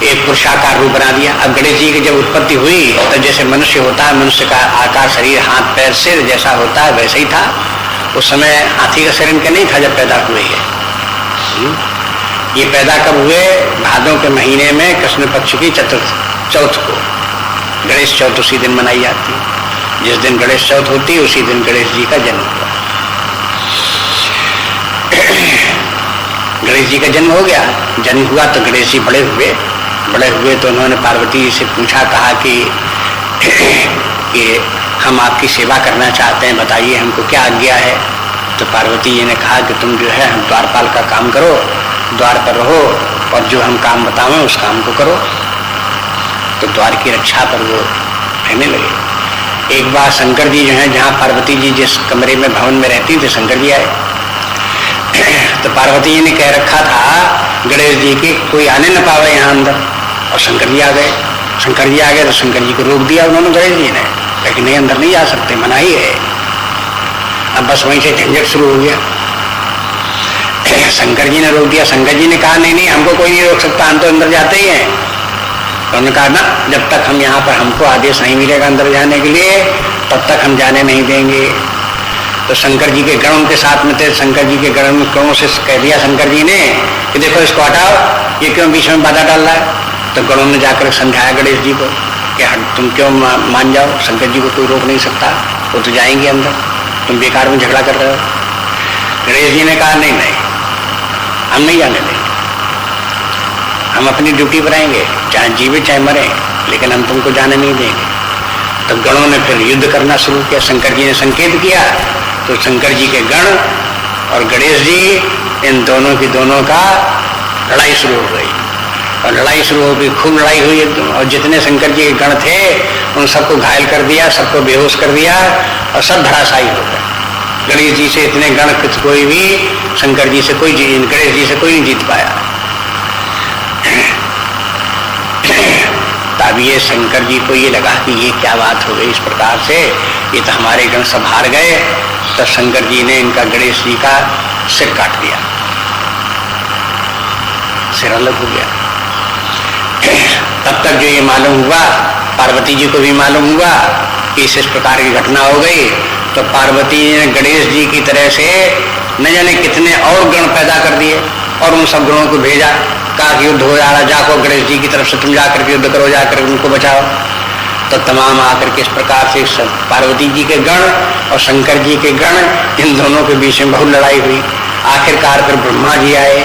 एक पुरुषाकार रूप बना दिया। अब गणेश जी की जब उत्पत्ति हुई तो जैसे मनुष्य होता है, मनुष्य का आकार, शरीर, हाथ पैर सिर जैसा होता है वैसे ही था। उस समय हाथी का शरीर का नहीं था जब पैदा हुए ये पैदा कब हुए? भादों के महीने में कृष्ण पक्ष की चौथ को गणेश चौथ उसी दिन मनाई जाती है। जिस दिन गणेश चौथ होती है उसी दिन गणेश जी का जन्म हुआ। गणेश जी का जन्म हो गया। जन्म हुआ तो गणेश जी बड़े हुए तो उन्होंने पार्वती जी से पूछा, कहा कि हम आपकी सेवा करना चाहते हैं, बताइए हमको क्या आज्ञा है। तो पार्वती जी ने कहा कि तुम जो है हम द्वारपाल का काम करो, द्वार पर रहो और जो हम काम बतावें उस काम को करो। तो द्वार की रक्षा पर वो रहने लगे। एक बार शंकर जी जो है, जहाँ पार्वती जी जिस कमरे में भवन में रहती थी, शंकर जी आए। तो पार्वती जी ने कह रखा था गणेश जी की कोई आने न पावे यहाँ अंदर, और शंकर जी आ गए। शंकर जी आ गए तो शंकर जी को रोक दिया उन्होंने गणेश जी ने, लेकिन नहीं अंदर नहीं जा सकते, मना ही है। अब बस वहीं से झंझट शुरू हो गया। शंकर जी ने रोक दिया। शंकर जी ने कहा नहीं हमको कोई नहीं रोक सकता, हम तो अंदर जाते ही हैं। उन्होंने कहा ना, जब तक हम यहाँ पर हमको आदेश नहीं मिलेगा अंदर जाने के लिए तब तक हम जाने नहीं देंगे। तो शंकर जी के गणों के साथ में थे। शंकर जी के गणों से कह दिया शंकर जी ने कि देखो इसको हटाओ, ये क्यों बीच में बाधा डाल रहा है। तो गणों ने जाकर समझाया गणेश जी को कि तुम क्यों मान जाओ, शंकर जी को कोई रोक नहीं सकता, वो तो जाएंगे अंदर, तुम बेकार में झगड़ा कर रहे हो। गणेश जी ने कहा नहीं हम नहीं जाने देंगे, हम अपनी ड्यूटी पर आएंगे, चाहे जीवे चाहे मरे, लेकिन हम तुमको जाने नहीं देंगे। तो गणों ने फिर युद्ध करना शुरू किया। शंकर जी ने संकेत किया तो शंकर जी के गण और गणेश जी, इन दोनों का लड़ाई शुरू हो गई। और लड़ाई शुरू हो गई, खूब लड़ाई हुई एकदम। और जितने शंकर जी के गण थे उन सबको घायल कर दिया, सबको बेहोश कर दिया और सब धराशायी हो गए। गणेश जी से इतने गण कोई भी शंकर जी से गणेश जी से कोई नहीं जीत पाया। तब ये शंकर जी को ये लगा कि ये क्या बात हो गई इस प्रकार से, ये तो हमारे गण सब हार गए। तो शंकर जी ने इनका गणेश जी का सिर काट दिया, सिर अलग हो गया। तब तक जो ये मालूम हुआ, पार्वती जी को भी मालूम हुआ कि इस प्रकार की घटना हो गई। तो पार्वती जी ने गणेश जी की तरह से न जाने कितने और गण पैदा कर दिए और उन सब गणों को भेजा, कहा कि युद्ध हो जा रहा, जाको गणेश जी की तरफ से तुम जाकर के युद्ध करो, जाकर उनको बचाओ। तो तमाम आकर के इस प्रकार से पार्वती जी के गण और शंकर जी के गण, इन दोनों के बीच में बहुत लड़ाई हुई। आखिरकार फिर ब्रह्मा जी आए,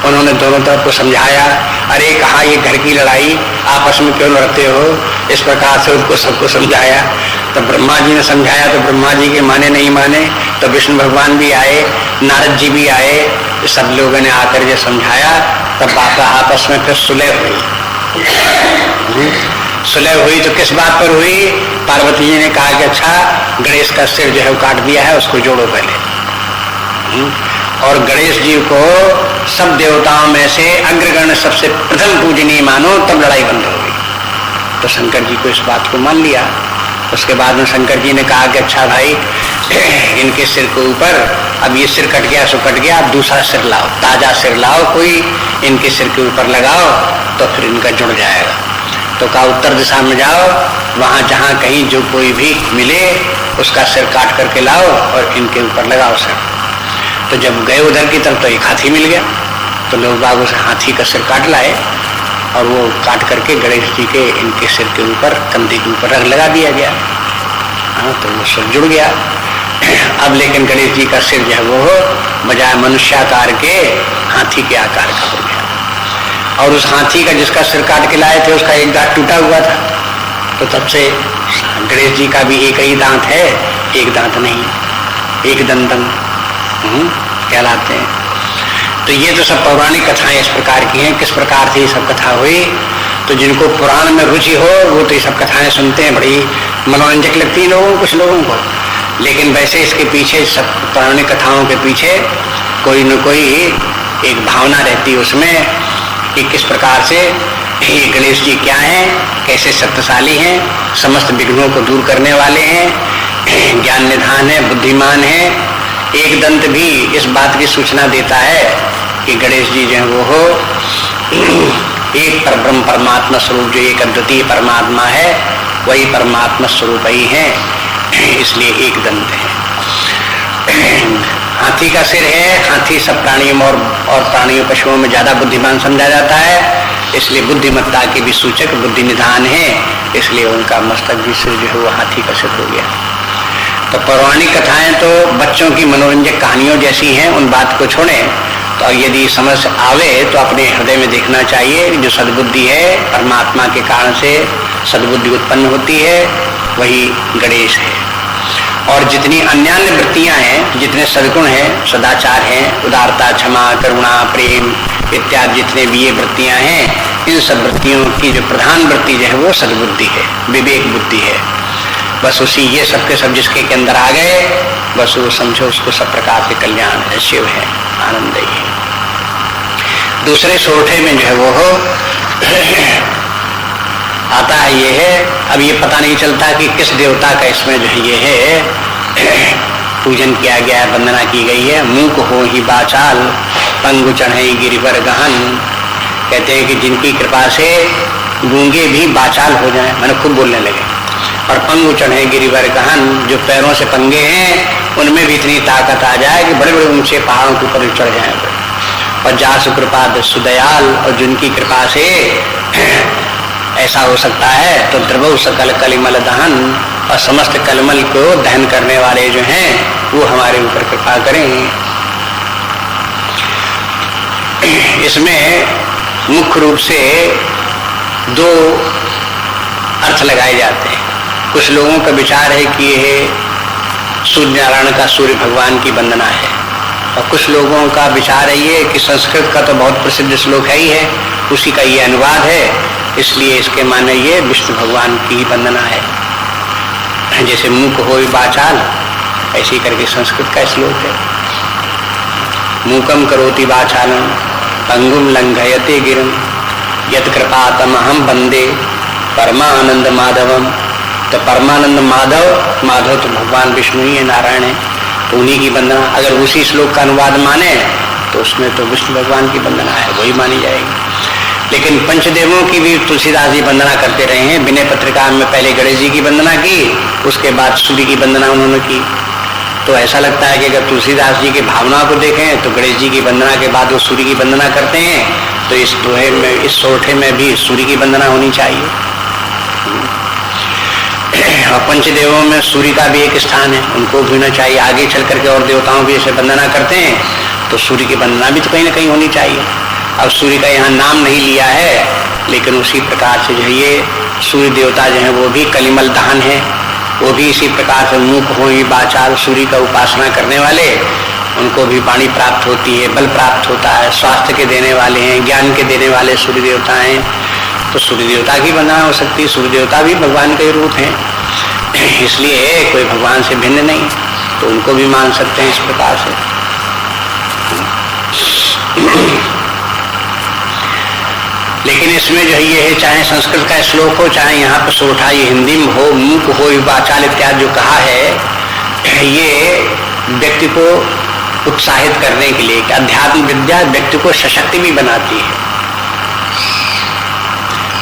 उन्होंने दोनों तरफ को समझाया, अरे कहा ये घर की लड़ाई, आपस में क्यों लड़ते हो, इस प्रकार से उनको सबको समझाया। तो ब्रह्मा जी ने समझाया तो ब्रह्मा जी के माने नहीं माने, तो विष्णु भगवान भी आए, नारद जी भी आए, सब लोगों ने आकर के समझाया। तब आपस में फिर सुलह हुई। सुलह हुई तो किस बात पर हुई? पार्वती जी ने कहा कि अच्छा गणेश का सिर जो है वो काट दिया है, उसको जोड़ो पहले। और गणेश जी को सब देवताओं में से अग्रगण्य सबसे प्रथम पूजनीय मानो, तब लड़ाई बंद हो गई। तो शंकर जी को इस बात को मान लिया। उसके बाद में शंकर जी ने कहा कि अच्छा भाई, इनके सिर के ऊपर अब ये सिर कट गया सो कट गया, अब दूसरा सिर लाओ, ताजा सिर लाओ कोई, इनके सिर के ऊपर लगाओ तो फिर इनका जुड़ जाएगा। तो कहा उत्तर दिशा में जाओ, वहां जहां कहीं जो कोई भी मिले उसका सिर काट करके लाओ और इनके ऊपर लगाओ सिर। तो जब गए उधर की तरफ तो एक हाथी मिल गया, तो लोग बाग उस हाथी का सिर काट लाए और वो काट करके गणेश जी के इनके सिर के ऊपर, कंधे के ऊपर रख लगा दिया गया। हाँ, तो वो सिर जुड़ गया। अब लेकिन गणेश जी का सिर जो है वो बजाय मनुष्याकार के हाथी के आकार का हो गया। और उस हाथी का जिसका सिर काट के लाए थे उसका एक दांत टूटा हुआ था। तो तब से गणेश जी का भी एक ही दांत है, एक दांत नहीं, एक दंतम कहलाते हैं। तो ये तो सब पौराणिक कथाएं इस प्रकार की हैं। किस प्रकार से ये सब कथा हुई, तो जिनको पुराण में रुचि हो वो तो ये सब कथाएं सुनते हैं, बड़ी मनोरंजक लगती है लोगों, कुछ लोगों को। लेकिन वैसे इसके पीछे सब पौराणिक कथाओं के पीछे कोई न कोई एक भावना रहती है उसमें कि किस प्रकार से ये गणेश जी क्या हैं, कैसे शक्तिशाली हैं, समस्त विघ्नों को दूर करने वाले हैं, ज्ञान निधान है, बुद्धिमान है। एक दंत भी इस बात की सूचना देता है कि गणेश जी जो है वो हो एक परब्रह्म परमात्मा स्वरूप, जो एक अद्वितीय परमात्मा है वही परमात्मा स्वरूप ही है, इसलिए एक दंत है। हाथी का सिर है, हाथी सब प्राणियों और प्राणियों पशुओं में ज्यादा बुद्धिमान समझा जाता है, इसलिए बुद्धिमत्ता के भी सूचक बुद्धि निधान है, इसलिए उनका मस्तक भी सिर जो है वो हाथी का सिर हो गया। तो पौराणिक कथाएं तो बच्चों की मनोरंजक कहानियों जैसी हैं, उन बात को छोड़ें तो यदि समझ आवे तो अपने हृदय में देखना चाहिए जो सद्बुद्धि है, परमात्मा के कारण से सद्बुद्धि उत्पन्न होती है, वही गणेश है। और जितनी अन्यान्य वृत्तियां हैं, जितने सद्गुण हैं, सदाचार हैं, उदारता, क्षमा, करुणा, प्रेम इत्यादि जितने भी ये वृत्तियां हैं, इन सब वृत्तियों की जो प्रधान वृत्ति जो है वो सद्बुद्धि है, विवेक बुद्धि है। बस उसी ये सबके सब जिसके के अंदर आ गए, बस वो समझो उसको सब प्रकार से कल्याण है, शिव है, आनंद ही है। दूसरे सोरठे में जो है वो हो आता है ये है, अब ये पता नहीं चलता कि किस देवता का इसमें जो है ये है पूजन किया गया है, वंदना की गई है। मूक हो ही बाचाल पंगु चढ़े गिरिवर गहन, कहते हैं कि जिनकी कृपा से गूंगे भी बाचाल हो जाएं, मैंने खूब बोलने लगे, और पंगु चढ़े गिरिवर गहन, जो पैरों से पंगे हैं उनमें भी इतनी ताकत आ जाए कि बड़े बड़े ऊंचे पहाड़ों के ऊपर चढ़ जाए। और जासु कृपा सुदयाल, और जिनकी कृपा से ऐसा हो सकता है तो द्रवौ सकल कलिमल दहन, और समस्त कलमल को दहन करने वाले जो हैं वो हमारे ऊपर कृपा करें। इसमें मुख्य रूप से दो अर्थ लगाए जाते हैं। कुछ लोगों का विचार है कि यह सूर्य नारायण का सूर्य भगवान की वंदना है, और कुछ लोगों का विचार है ये कि संस्कृत का तो बहुत प्रसिद्ध श्लोक है ही है, उसी का ये अनुवाद है, इसलिए इसके माने ये विष्णु भगवान की ही वंदना है। जैसे मूक होय बाचाल, ऐसे करके संस्कृत का श्लोक है। मूकम करोति बाचालम पंगुम लंघयते गिरम यत् कृपातम अहम वंदे परमानंद माधवम। तो परमानंद माधव तो भगवान विष्णु ही है, नारायण है, तो उन्हीं की वंदना। अगर उसी श्लोक का अनुवाद माने तो उसमें तो विष्णु भगवान की वंदना है, वही मानी जाएगी। लेकिन पंचदेवों की भी तुलसीदास जी वंदना करते रहे हैं। विनय पत्रिका में पहले गणेश जी की वंदना की, उसके बाद सूर्य की वंदना उन्होंने की। तो ऐसा लगता है कि अगर तुलसीदास जी की भावना को देखें तो गणेश जी की वंदना के बाद वो सूर्य की वंदना करते हैं, तो इस दोहे में, इस सोरठे में भी सूर्य की वंदना होनी चाहिए। और पंचदेवों में सूर्य का भी एक स्थान है, उनको भी होना चाहिए। आगे चल करके और देवताओं की जैसे वंदना करते हैं तो सूर्य की वंदना भी तो कहीं ना कहीं होनी चाहिए। अब सूर्य का यहाँ नाम नहीं लिया है, लेकिन उसी प्रकार से जो है ये सूर्य देवता जो है वो भी कलिमल दहन है, वो भी इसी प्रकार से मूक हो ही बाचाल, सूर्य का उपासना करने वाले, उनको भी वाणी प्राप्त होती है, बल प्राप्त होता है, स्वास्थ्य के देने वाले हैं, ज्ञान के देने वाले सूर्य देवता हैं। तो सूर्य देवता की वंदना हो सकती है, सूर्य देवता भी भगवान के रूप हैं, इसलिए कोई भगवान से भिन्न नहीं, तो उनको भी मान सकते हैं इस प्रकार से। लेकिन इसमें जो ये है, चाहे संस्कृत का श्लोक हो, चाहे यहाँ पर सोरठा ये हिंदी में हो, मूक हो बाचाल इत्यादि जो कहा है, ये व्यक्ति को उत्साहित करने के लिए कि अध्यात्म विद्या व्यक्ति को सशक्त भी बनाती है।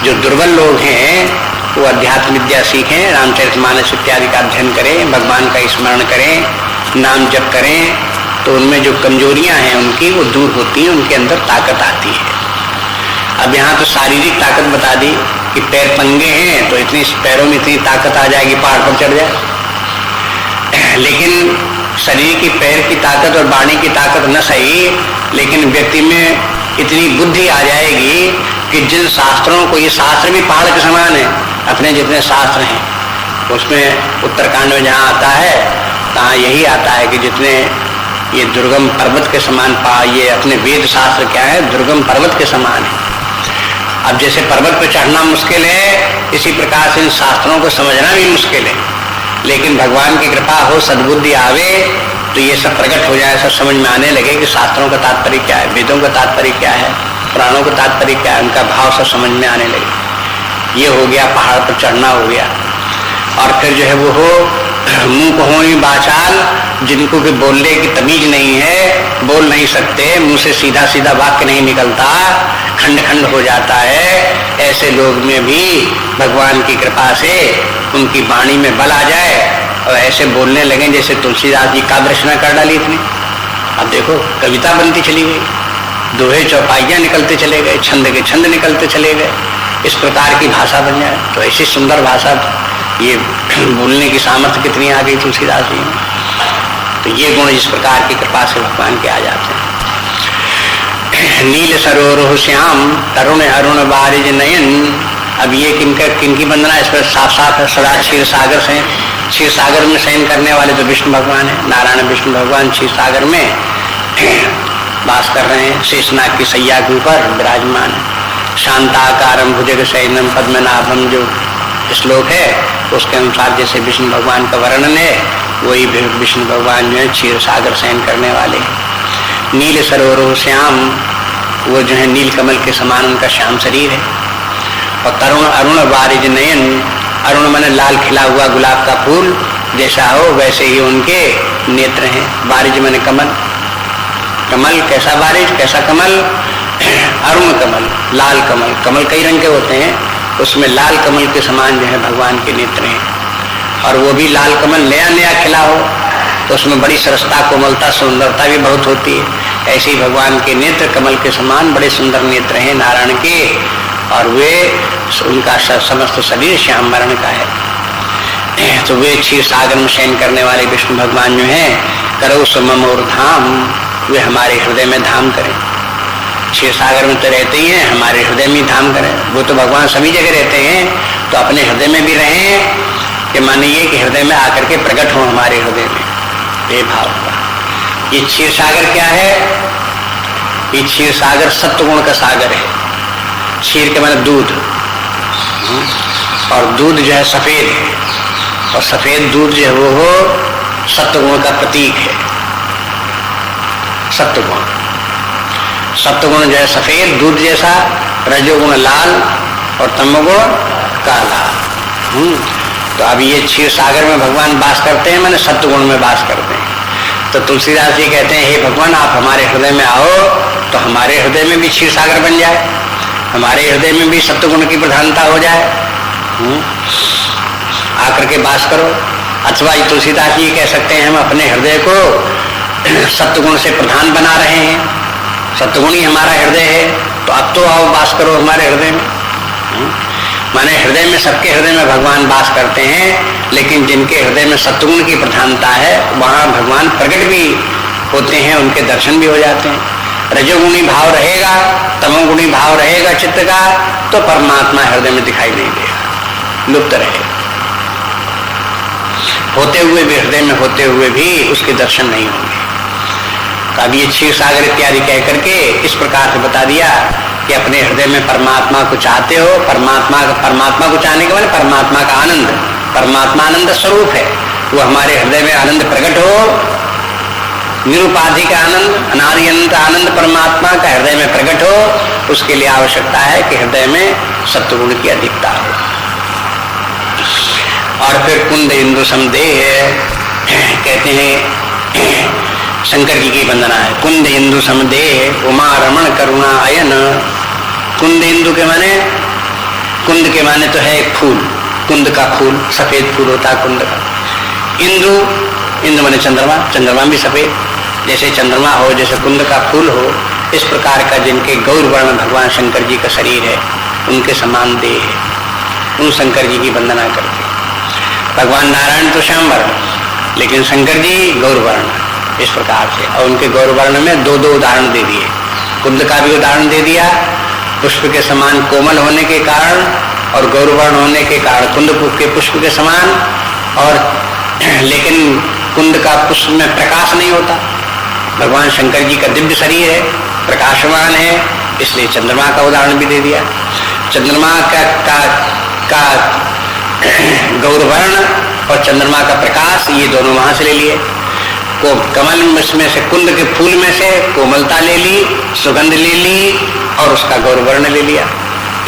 जो दुर्बल लोग हैं वो अध्यात्म विद्या सीखें, रामचरितमानस इत्यादि का अध्ययन करें, भगवान का स्मरण करें, नाम जप करें, तो उनमें जो कमजोरियां हैं उनकी वो दूर होती हैं, उनके अंदर ताकत आती है। अब यहाँ तो शारीरिक ताकत बता दी कि पैर पंगे हैं तो इतनी पैरों में इतनी ताकत आ जाएगी पहाड़ पर चढ़ जाए। लेकिन शरीर की, पैर की ताकत और वाणी की ताकत न सही, लेकिन व्यक्ति में इतनी बुद्धि आ जाएगी कि जिन शास्त्रों को, ये शास्त्र भी पहाड़ के समान है, अपने जितने शास्त्र हैं उसमें उत्तरकांड में जहाँ आता है तहाँ यही आता है कि जितने ये दुर्गम पर्वत के समान ये अपने वेद शास्त्र क्या है, दुर्गम पर्वत के समान है। अब जैसे पर्वत पर चढ़ना मुश्किल है, इसी प्रकार से इन शास्त्रों को समझना भी मुश्किल है, लेकिन भगवान की कृपा हो, सद्बुद्धि आवे, तो ये सब प्रकट हो जाए, सब समझ में आने लगे कि शास्त्रों का तात्पर्य क्या है, वेदों का तात्पर्य क्या है, पुराणों का तात्पर्य क्या है, उनका भाव सब समझ में आने लगे। ये हो गया, पहाड़ पर चढ़ना हो गया। और फिर जो है वो हो मुंह को होनी बाचाल, जिनको कि बोलने की तमीज नहीं है, बोल नहीं सकते, मुंह से सीधा सीधा वाक्य नहीं निकलता, खंड खंड हो जाता है, ऐसे लोग में भी भगवान की कृपा से उनकी वाणी में बल आ जाए और ऐसे बोलने लगे जैसे तुलसीदास जी काव्य रचना कर डाली इतनी। अब देखो कविता बनती चली गई, दोहे चौपाइयां निकलते चले गए, छंद के छंद निकलते चले गए, इस प्रकार की भाषा बन जाए। तो ऐसी सुंदर भाषा, ये बोलने की सामर्थ्य कितनी आ गई तुलसीदास जी में। तो ये गुण इस प्रकार की कृपा से भगवान के आ जाते हैं। नील सरोवर श्याम तरुण अरुण बारिज नयन। अब ये किनकी वंदना, इस पर साफ साफ है, सदा क्षीर सागर से, क्षीर सागर में शयन करने वाले तो विष्णु भगवान है, नारायण विष्णु भगवान क्षीर सागर में वास कर रहे हैं, शेषनाग की सैया के ऊपर विराजमान है। शांताकारम भुजग शयनम पद्मनाभम जो श्लोक है उसके अनुसार जैसे विष्णु भगवान का वर्णन है, वही विष्णु भगवान जो है क्षीर सागर शयन करने वाले। नील सरोवर श्याम, वो जो है नील कमल के समान उनका श्याम शरीर है। और तरुण अरुण बारिज नयन, अरुण माने लाल खिला हुआ गुलाब का फूल जैसा हो वैसे ही उनके नेत्र हैं। बारिज माने कमल, कमल कैसा बारिज कैसा कमल, अरुण कमल, लाल कमल, कमल कई रंग के होते हैं, उसमें लाल कमल के समान जो है भगवान के नेत्र हैं। और वो भी लाल कमल नया नया खिला हो तो उसमें बड़ी सरसता, कोमलता, सुंदरता भी बहुत होती है। ऐसे ही भगवान के नेत्र कमल के समान बड़े सुंदर नेत्र हैं नारायण के, और वे उनका समस्त शरीर श्याम वर्ण का है। तो वे क्षीर सागर में शयन करने वाले विष्णु भगवान जो हैं, करो समम और धाम, वे हमारे हृदय में धाम करें। क्षीर सागर में तो रहते ही हैं, हमारे हृदय में धाम करें। वो तो भगवान सभी जगह रहते हैं, तो अपने हृदय में भी रहें, कि मानिए कि हृदय में आकर के प्रकट हो हमारे हृदय में, ये भाव हुआ। ये क्षीर सागर क्या है? ये क्षीर सागर सत्वगुण का सागर है। क्षीर के माने दूध, और दूध जो है सफेद है, और सफेद दूध जो है वो हो सत्वगुण का प्रतीक है। सत्वगुण, सत्वगुण जो है सफेद दूध जैसा, रजोगुण लाल और तमोगुण काला। तो अब ये क्षीर सागर में भगवान वास करते हैं, माने सत्वगुण में वास करते हैं। तो तुलसीदास जी कहते हैं, हे भगवान आप हमारे हृदय में आओ तो हमारे हृदय में भी क्षीर सागर बन जाए, हमारे हृदय में भी सत्वगुण की प्रधानता हो जाए, आकर के वास करो। अथवा तुलसीदास जी कह सकते हैं, हम अपने हृदय को सत्वगुण से प्रधान बना रहे हैं, सत्वगुण ही हमारा हृदय है, तो अब तो आओ वास करो हमारे हृदय में। माने हृदय में, सबके हृदय में भगवान वास करते हैं, लेकिन जिनके हृदय में सत्वगुण की प्रधानता है वहां भगवान प्रकट भी होते हैं, उनके दर्शन भी हो जाते हैं। रजोगुणी भाव रहेगा, तमोगुणी भाव रहेगा चित्त का, तो परमात्मा हृदय में दिखाई नहीं देगा, लुप्त रहेगा। होते हुए भी, हृदय में होते हुए भी उसके दर्शन नहीं होंगे। तो अब ये क्षीर सागर इत्यादि कह करके इस प्रकार से बता दिया कि अपने हृदय में परमात्मा को चाहते हो, परमात्मा को चाहने के बाद परमात्मा का आनंद, परमात्मा आनंद स्वरूप है, वो हमारे हृदय में आनंद प्रकट हो, निरुपाधिक आनंद, अनादि अनंत आनंद परमात्मा का हृदय में प्रकट हो। उसके लिए आवश्यकता है कि हृदय में सत्वगुण की अधिकता हो। और फिर कुंद इंदु समदेह, कहते हैं शंकर जी की वंदना है। कुंद इंदु समदेह उमा रमण करुणा अयन। कुंद इंदु के माने, कुंद के माने तो है एक फूल, कुंद का फूल, सफेद फूल होता है कुंद का। इंदु, इंदु माने चंद्रमा, चंद्रमा भी सफेद, जैसे चंद्रमा हो, जैसे कुंद का फूल हो, इस प्रकार का जिनके गौर वर्ण भगवान शंकर जी का शरीर है, उनके समान देह है, उन शंकर जी की वंदना करते। भगवान नारायण तो श्याम वर्ण, लेकिन शंकर जी गौर वर्ण, इस प्रकार से। और उनके गौर वर्ण में दो दो उदाहरण दे दिए। कुंद का भी उदाहरण दे दिया, पुष्प के समान कोमल होने के कारण और गौर वर्ण होने के कारण कुंद के पुष्प के समान, और लेकिन कुंद का पुष्प में प्रकाश नहीं होता। भगवान शंकर जी का दिव्य शरीर है, प्रकाशमान है, इसलिए चंद्रमा का उदाहरण भी दे दिया। चंद्रमा का गौर वर्ण और चंद्रमा का प्रकाश, ये दोनों वहां से ले लिए। को कमल में से, कुंद के फूल में से कोमलता ले ली, सुगंध ले ली और उसका गौरवर्ण ले लिया।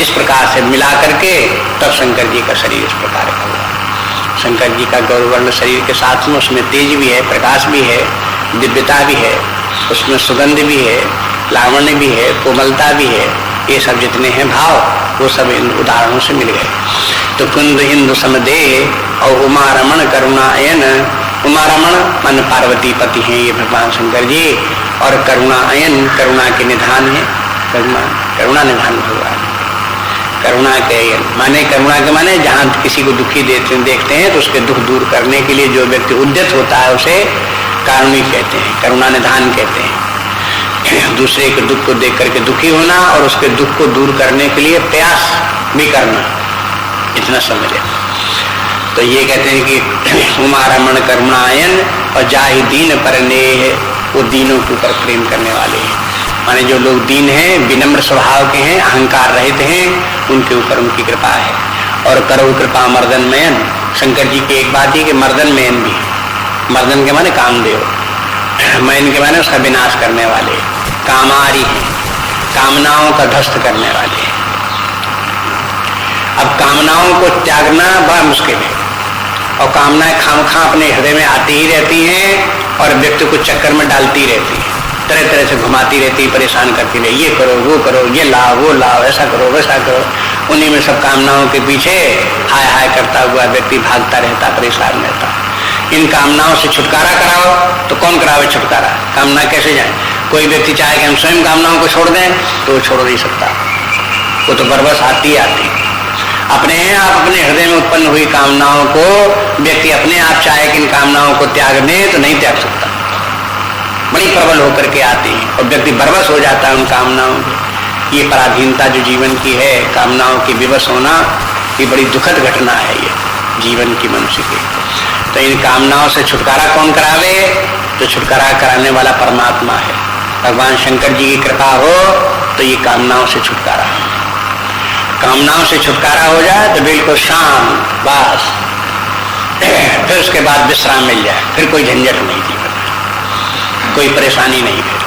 इस प्रकार से मिला करके तब शंकर जी का शरीर इस प्रकार का हुआ। शंकर जी का गौरवर्ण शरीर के साथ में उसमें तेज भी है, प्रकाश भी है, दिव्यता भी है, उसमें सुगंध भी है, लावण्य भी है, कोमलता भी है। ये सब जितने हैं भाव, वो सब इन उदाहरणों से मिल गए। तो कुंद इंदु समदे और उमा रमण करुणायन, उमा रमण मान पार्वती पति हैं ये भगवान शंकर जी, और करुणायन करुणा के निधान है, करुणा निधान भगवान। करुणा के माने, करुणा के माने जहाँ किसी को दुखी देखते हैं तो उसके दुख दूर करने के लिए जो व्यक्ति उद्यत होता है उसे कारुणी कहते हैं, करुणा निधान कहते हैं। दूसरे के दुख को देख करके दुखी होना और उसके दुख को दूर करने के लिए प्रयास भी करना, इतना समझ लें। तो ये कहते हैं कि उमा रमण करुणायन और जाहि दीन पर नेह, वो दीनों के ऊपर प्रेम करने वाले हैं। माने जो लोग दीन हैं, विनम्र स्वभाव के हैं, अहंकार रहित हैं, उनके ऊपर उनकी कृपा है। और करो कृपा मर्दन मयन, शंकर जी की एक बात है कि मर्दन मयन भी है। मर्दन के माने कामदेव, मयन के माने उसका विनाश करने वाले, कामारी है, कामनाओं का ध्वस्त करने वाले। अब कामनाओं को त्यागना बड़ा मुश्किल है, और कामनाएं खामखा अपने हृदय में आती ही रहती हैं और व्यक्ति को चक्कर में डालती रहती है, तरह तरह से घुमाती रहती, परेशान करती रहे, ये करो वो करो, ये लाओ वो लाओ, ऐसा करो वैसा करो। उन्हीं में सब कामनाओं के पीछे हाय हाय करता हुआ व्यक्ति भागता रहता, परेशान रहता। इन कामनाओं से छुटकारा कराओ तो कौन करावे छुटकारा? कामना कैसे जाए? कोई व्यक्ति चाहे कि हम स्वयं कामनाओं को छोड़ दें तो वो छोड़ नहीं सकता, वो तो बरबस आती आती। अपने आप अपने हृदय में उत्पन्न हुई कामनाओं को व्यक्ति अपने आप चाहे कि इन कामनाओं को त्याग दे तो नहीं त्याग सकता, बड़ी प्रबल होकर के आती है और व्यक्ति बरबस हो जाता है उन कामनाओं की। ये पराधीनता जो जीवन की है, कामनाओं की विवश होना, ये बड़ी दुखद घटना है ये जीवन की मनुष्य की। तो इन कामनाओं से छुटकारा कौन करावे? तो छुटकारा कराने वाला परमात्मा है। भगवान शंकर जी की कृपा हो तो ये कामनाओं से छुटकारा, कामनाओं से छुटकारा हो जाए तो बिल्कुल शांत, बस फिर उसके बाद विश्राम मिल जाए, फिर कोई झंझट नहीं जीवन, कोई परेशानी नहीं फिर।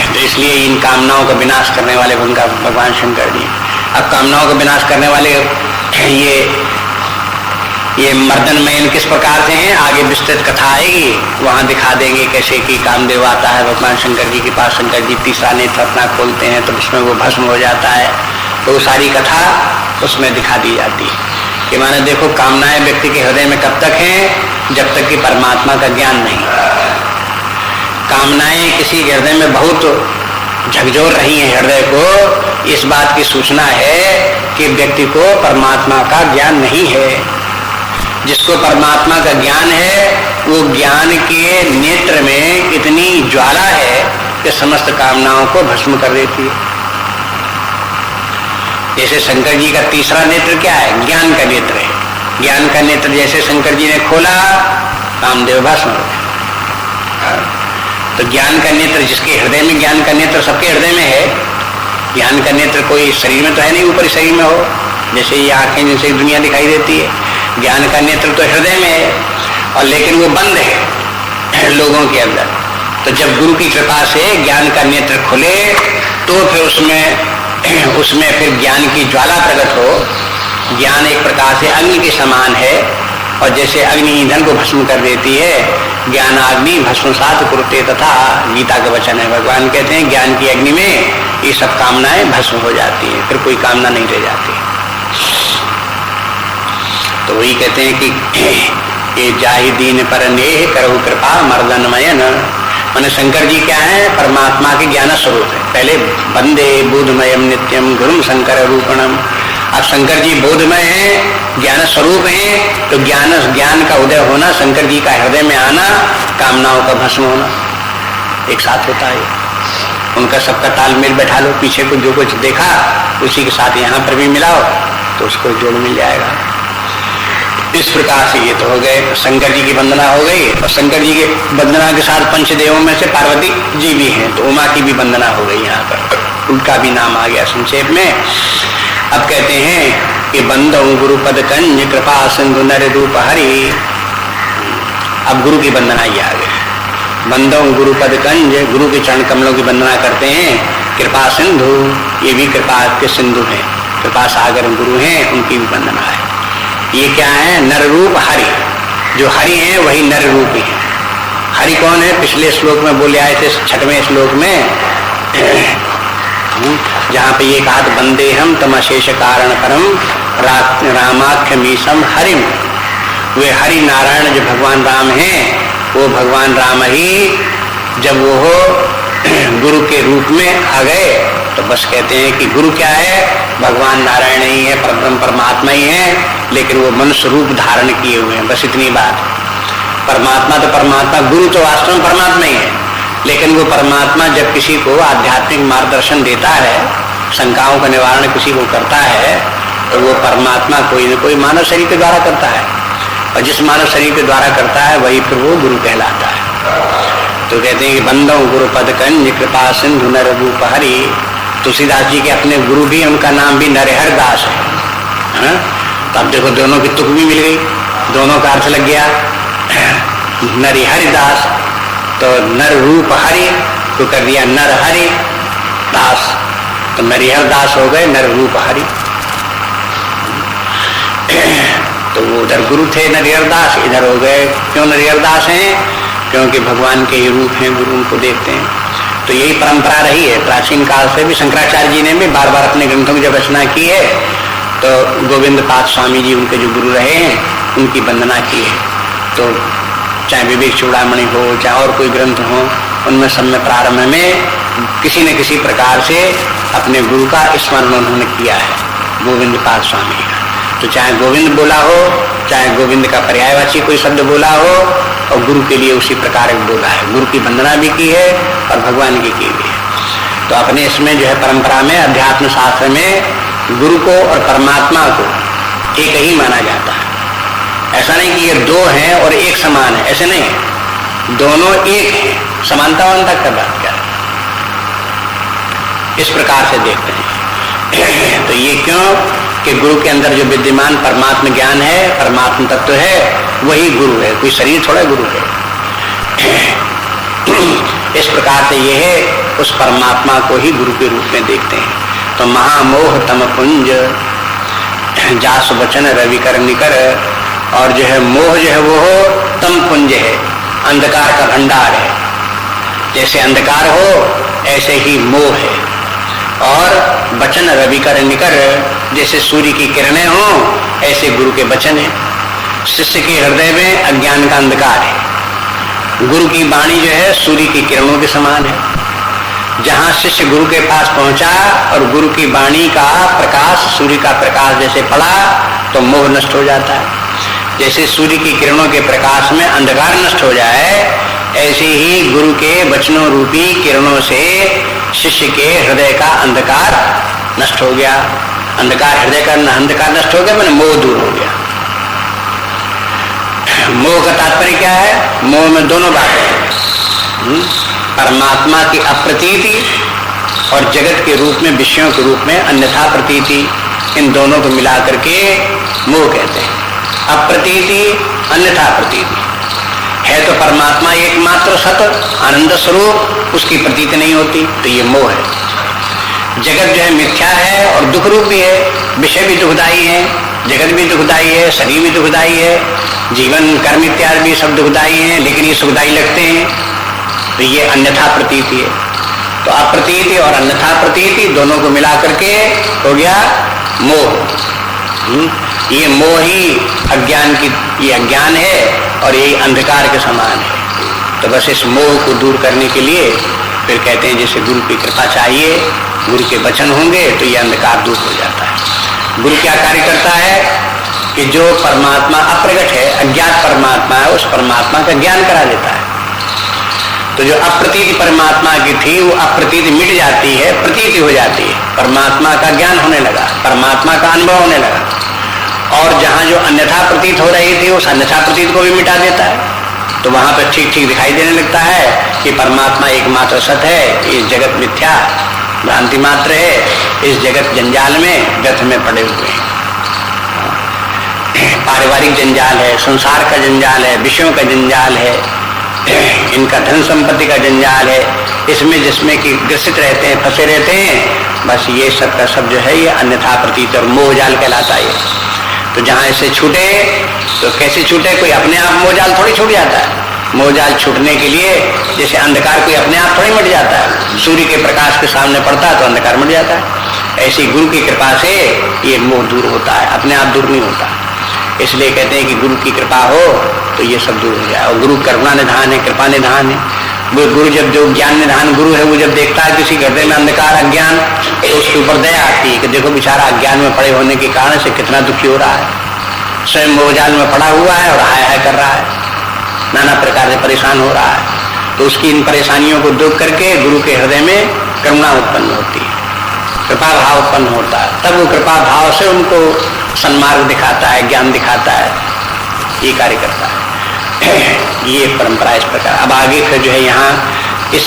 तो इसलिए इन कामनाओं का विनाश करने वाले उनका भगवान शंकर जी। अब कामनाओं का विनाश करने वाले ये मर्दन में किस प्रकार से हैं, आगे विस्तृत कथा आएगी, वहां दिखा देंगे कैसे कि कामदेव आता है भगवान शंकर जी के पास। शंकर जी तीसरा नेत्र अपना खोलते हैं तो उसमें वो भस्म हो जाता है। तो वो सारी कथा उसमें दिखा दी जाती है कि माने देखो कामनाएं व्यक्ति के हृदय में कब तक हैं, जब तक कि परमात्मा का ज्ञान नहीं। कामनाएं किसी के हृदय में बहुत झकझोर रही हैं हृदय को, इस बात की सूचना है कि व्यक्ति को परमात्मा का ज्ञान नहीं है। जिसको परमात्मा का ज्ञान है वो ज्ञान के नेत्र में इतनी ज्वाला है कि समस्त कामनाओं को भस्म कर देती है। जैसे शंकर जी का तीसरा नेत्र क्या है? ज्ञान का नेत्र है। ज्ञान का नेत्र जैसे शंकर जी ने खोला, कामदेव भस्म हो गया। तो ज्ञान का नेत्र जिसके हृदय में, ज्ञान का नेत्र सबके हृदय में है। ज्ञान का नेत्र कोई शरीर में तो है नहीं, ऊपरी शरीर में हो, जैसे ये आंखें जैसे दुनिया दिखाई देती है। ज्ञान का नेत्र तो हृदय में है, और लेकिन वो बंद है लोगों के अंदर। तो जब गुरु की कृपा से ज्ञान का नेत्र खुले तो फिर उसमें फिर ज्ञान की ज्वाला प्रकट हो। ज्ञान एक प्रकार से अग्नि के समान है, और जैसे अग्नि ईंधन को भस्म कर देती है, ज्ञान अग्नि भस्मसात कुरुते, तथा गीता का वचन है। भगवान कहते हैं ज्ञान की अग्नि में ये सब कामनाएं भस्म हो जाती हैं, फिर कोई कामना नहीं रह जाती। तो वही कहते हैं कि ये जाहि दीन पर नेह करहु कृपा मर्दनमयन। माने शंकर जी क्या है? परमात्मा के ज्ञान स्वरूप है। पहले वंदे बोधमयम नित्यम गुरुम शंकर रूपणम। अब शंकर जी बोधमय है, ज्ञान स्वरूप है, तो ज्ञान का उदय होना, शंकर जी का हृदय में आना, कामनाओं का भस्म होना एक साथ होता है। उनका सबका तालमेल बैठा लो, पीछे को जो कुछ देखा उसी के साथ यहाँ पर भी मिलाओ तो उसको जोड़ मिल जाएगा। इस प्रकार से ये तो हो गए, शंकर जी की वंदना हो गई। और शंकर जी के वंदना के साथ पंचदेवों में से पार्वती जी भी हैं, तो उमा की भी वंदना हो गई। यहाँ पर उनका भी नाम आ गया संक्षेप में। अब कहते हैं कि बंदो गुरुपद कंज कृपा सिंधु नर रूप हरि। अब गुरु की वंदना ये आ गई। बंदो गुरुपद कंज, गुरु के चरण कमलों की वंदना करते हैं। कृपा सिंधु, ये भी कृपा के सिंधु हैं, कृपा सागर गुरु हैं, उनकी भी वंदना है। ये क्या है? नर रूप हरि। जो हरि हैं वही नर रूप है। हरि कौन है? पिछले श्लोक में बोले आए थे, 6वें श्लोक में, जहाँ पे ये कहा बंदे हम तम अशेष कारण परम रामाख्य मीसम हरिम। वे हरि नारायण जो भगवान राम हैं, वो भगवान राम ही जब वो गुरु के रूप में आ गए तो बस कहते हैं कि गुरु क्या है? भगवान नारायण ही है, परब्रह्म परमात्मा ही है, लेकिन वो मनुष्य रूप धारण किए हुए हैं, बस इतनी बात। परमात्मा तो परमात्मा, गुरु तो वास्तव में परमात्मा ही है, लेकिन वो परमात्मा जब किसी को आध्यात्मिक मार्गदर्शन देता है, शंकाओं का निवारण किसी को करता है, तो वो परमात्मा कोई न कोई मानव शरीर के द्वारा करता है, और जिस मानव शरीर के द्वारा करता है वही फिर वो गुरु कहलाता है। तो कहते हैं कि बंदो गुरुपद कंज कृपा सिंधु नर रूप हरि। तुलसीदास जी के अपने गुरु भी, उनका नाम भी नरहर दास है। तो अब देखो दोनों की तुक भी मिल गई, दोनों का अर्थ लग गया। नरिहरि दास, तो नर रूप हरि को कर दिया नर हरि दास, तो नरिहर दास हो गए नर रूप हरि। तो वो उधर गुरु थे नरिहर दास, इधर हो गए। क्यों नरिहर दास हैं? क्योंकि भगवान के ही रूप हैं, गुरु उनको देखते हैं। तो यही परंपरा रही है प्राचीन काल से भी। शंकराचार्य जी ने भी बार बार अपने ग्रंथों की जब रचना की है तो गोविंद पाद स्वामी जी उनके जो गुरु रहे हैं उनकी वंदना की है। तो चाहे विवेक चूड़ामणि हो, चाहे और कोई ग्रंथ हो, उनमें सब में प्रारंभ में किसी न किसी प्रकार से अपने गुरु का स्मरण उन्होंने किया है, गोविंद पाद स्वामी का। तो चाहे गोविंद बोला हो, चाहे गोविंद का पर्यायवाची कोई शब्द बोला हो, और गुरु के लिए उसी प्रकार बोला है। गुरु की वंदना भी की है और भगवान की भी है। तो अपने इसमें जो है परंपरा में, अध्यात्म शास्त्र में गुरु को और परमात्मा को एक ही माना जाता है। ऐसा नहीं कि ये दो हैं और एक समान है, ऐसे नहीं, दोनों एक हैं। समानता वानता का बात क्या है? इस प्रकार से देखते हैं। तो ये क्यों कि गुरु के अंदर जो विद्यमान परमात्मा ज्ञान है, परमात्मा तत्व है, वही गुरु है, कोई शरीर थोड़ा गुरु है। इस प्रकार से ये है, उस परमात्मा को ही गुरु के रूप में देखते हैं। तो महामोह तम पुंज जास वचन रवि कर निकर, और जो है मोह जो है वो तम पुंज है, अंधकार का भंडार है। जैसे अंधकार हो ऐसे ही मोह है, और वचन रवि कर निकर, जैसे सूर्य की किरणें हों ऐसे गुरु के वचन है। शिष्य के हृदय में अज्ञान का अंधकार है, गुरु की वाणी जो है सूर्य की किरणों के समान है। जहां शिष्य गुरु के पास पहुंचा और गुरु की वाणी का प्रकाश, सूर्य का प्रकाश जैसे पड़ा तो मोह नष्ट हो जाता है। जैसे सूर्य की किरणों के प्रकाश में अंधकार नष्ट हो जाए, ऐसे ही गुरु के वचनों रूपी किरणों से शिष्य के हृदय का अंधकार नष्ट हो गया। अंधकार हृदय का अंधकार नष्ट हो गया, मैंने मोह दूर हो गया। मोह का तात्पर्य क्या है? मोह में दोनों बातें हैं, परमात्मा की अप्रतीति और जगत के रूप में, विषयों के रूप में अन्यथा प्रतीति। इन दोनों को मिला करके मोह कहते हैं। अप्रतीति, अन्यथा प्रतीति है तो परमात्मा एकमात्र सत आनंद स्वरूप, उसकी प्रतीति नहीं होती, तो ये मोह है। जगत जो है मिथ्या है और दुख रूप भी है, विषय भी दुखदायी है, जगत भी दुखदायी है, शरीर भी दुखदायी है, जीवन कर्म इत्यादि भी सब दुखदायी हैं, लेकिन ये सुखदायी लगते हैं, तो ये अन्यथा प्रतीति है। तो अप्रतीति और अन्यथा प्रतीति दोनों को मिला करके हो गया मोह। ये मोह ही अज्ञान की, ये अज्ञान है और यही अंधकार के समान है। तो बस इस मोह को दूर करने के लिए फिर कहते हैं जैसे गुरु की कृपा चाहिए, गुरु के वचन होंगे तो ये अंधकार दूर हो जाता है। गुरु क्या कार्य करता है कि जो परमात्मा अप्रगट है, अज्ञात परमात्मा है, उस परमात्मा का ज्ञान करा देता है। तो जो अप्रतीति परमात्मा की थी वो अप्रतीति मिट जाती है, प्रतीति हो जाती है, परमात्मा का ज्ञान होने लगा, परमात्मा का अनुभव होने लगा। और जहां जो अन्यथा प्रतीत हो रही थी उस अन्यथा प्रतीत को भी मिटा देता है, तो वहां पर ठीक ठीक दिखाई देने लगता है कि परमात्मा एकमात्र सत्य है, इस जगत मिथ्या भ्रांति मात्र है, इस जगत जंजाल में व्यर्थ में पड़े हुए हैं। पारिवारिक जंजाल है, संसार का जंजाल है, विषयों का जंजाल है, इनका धन संपत्ति का जंजाल है, इसमें जिसमें कि ग्रसित रहते हैं, फंसे रहते हैं, बस ये सब का सब जो है ये अन्यथा प्रतीत और मोह जाल कहलाता है। तो जहां ऐसे छूटे तो कैसे छूटे? कोई अपने आप मोह जाल थोड़ी छूट जाता है। मोह जाल छूटने के लिए जैसे अंधकार कोई अपने आप थोड़ी मिट जाता है, सूर्य के प्रकाश के सामने पड़ता है तो अंधकार मिट जाता है। ऐसी गुरु की कृपा से ये मोह दूर होता है, अपने आप दूर नहीं होता। इसलिए कहते हैं कि गुरु की कृपा हो तो ये सब दूर हो जाए। और गुरु करुणा निधान है, कृपा निधान है। गुरु जब जो ज्ञान निधान गुरु है वो जब देखता है किसी हृदय में अंधकार अज्ञान तो उसके ऊपर दया आती है कि देखो बेचारा अज्ञान में पड़े होने के कारण से कितना दुखी हो रहा है, स्वयं मोहजाल में पड़ा हुआ है और हाय हाय कर रहा है, नाना प्रकार से परेशान हो रहा है। तो उसकी इन परेशानियों को दूर करके गुरु के हृदय में करुणा उत्पन्न होती है, कृपा भाव उत्पन्न होता है। तब वो कृपा भाव से उनको सन्मार्ग दिखाता है, ज्ञान दिखाता है, ये कार्य करता है। ये परंपरा इस प्रकार। अब आगे फिर जो है यहाँ इस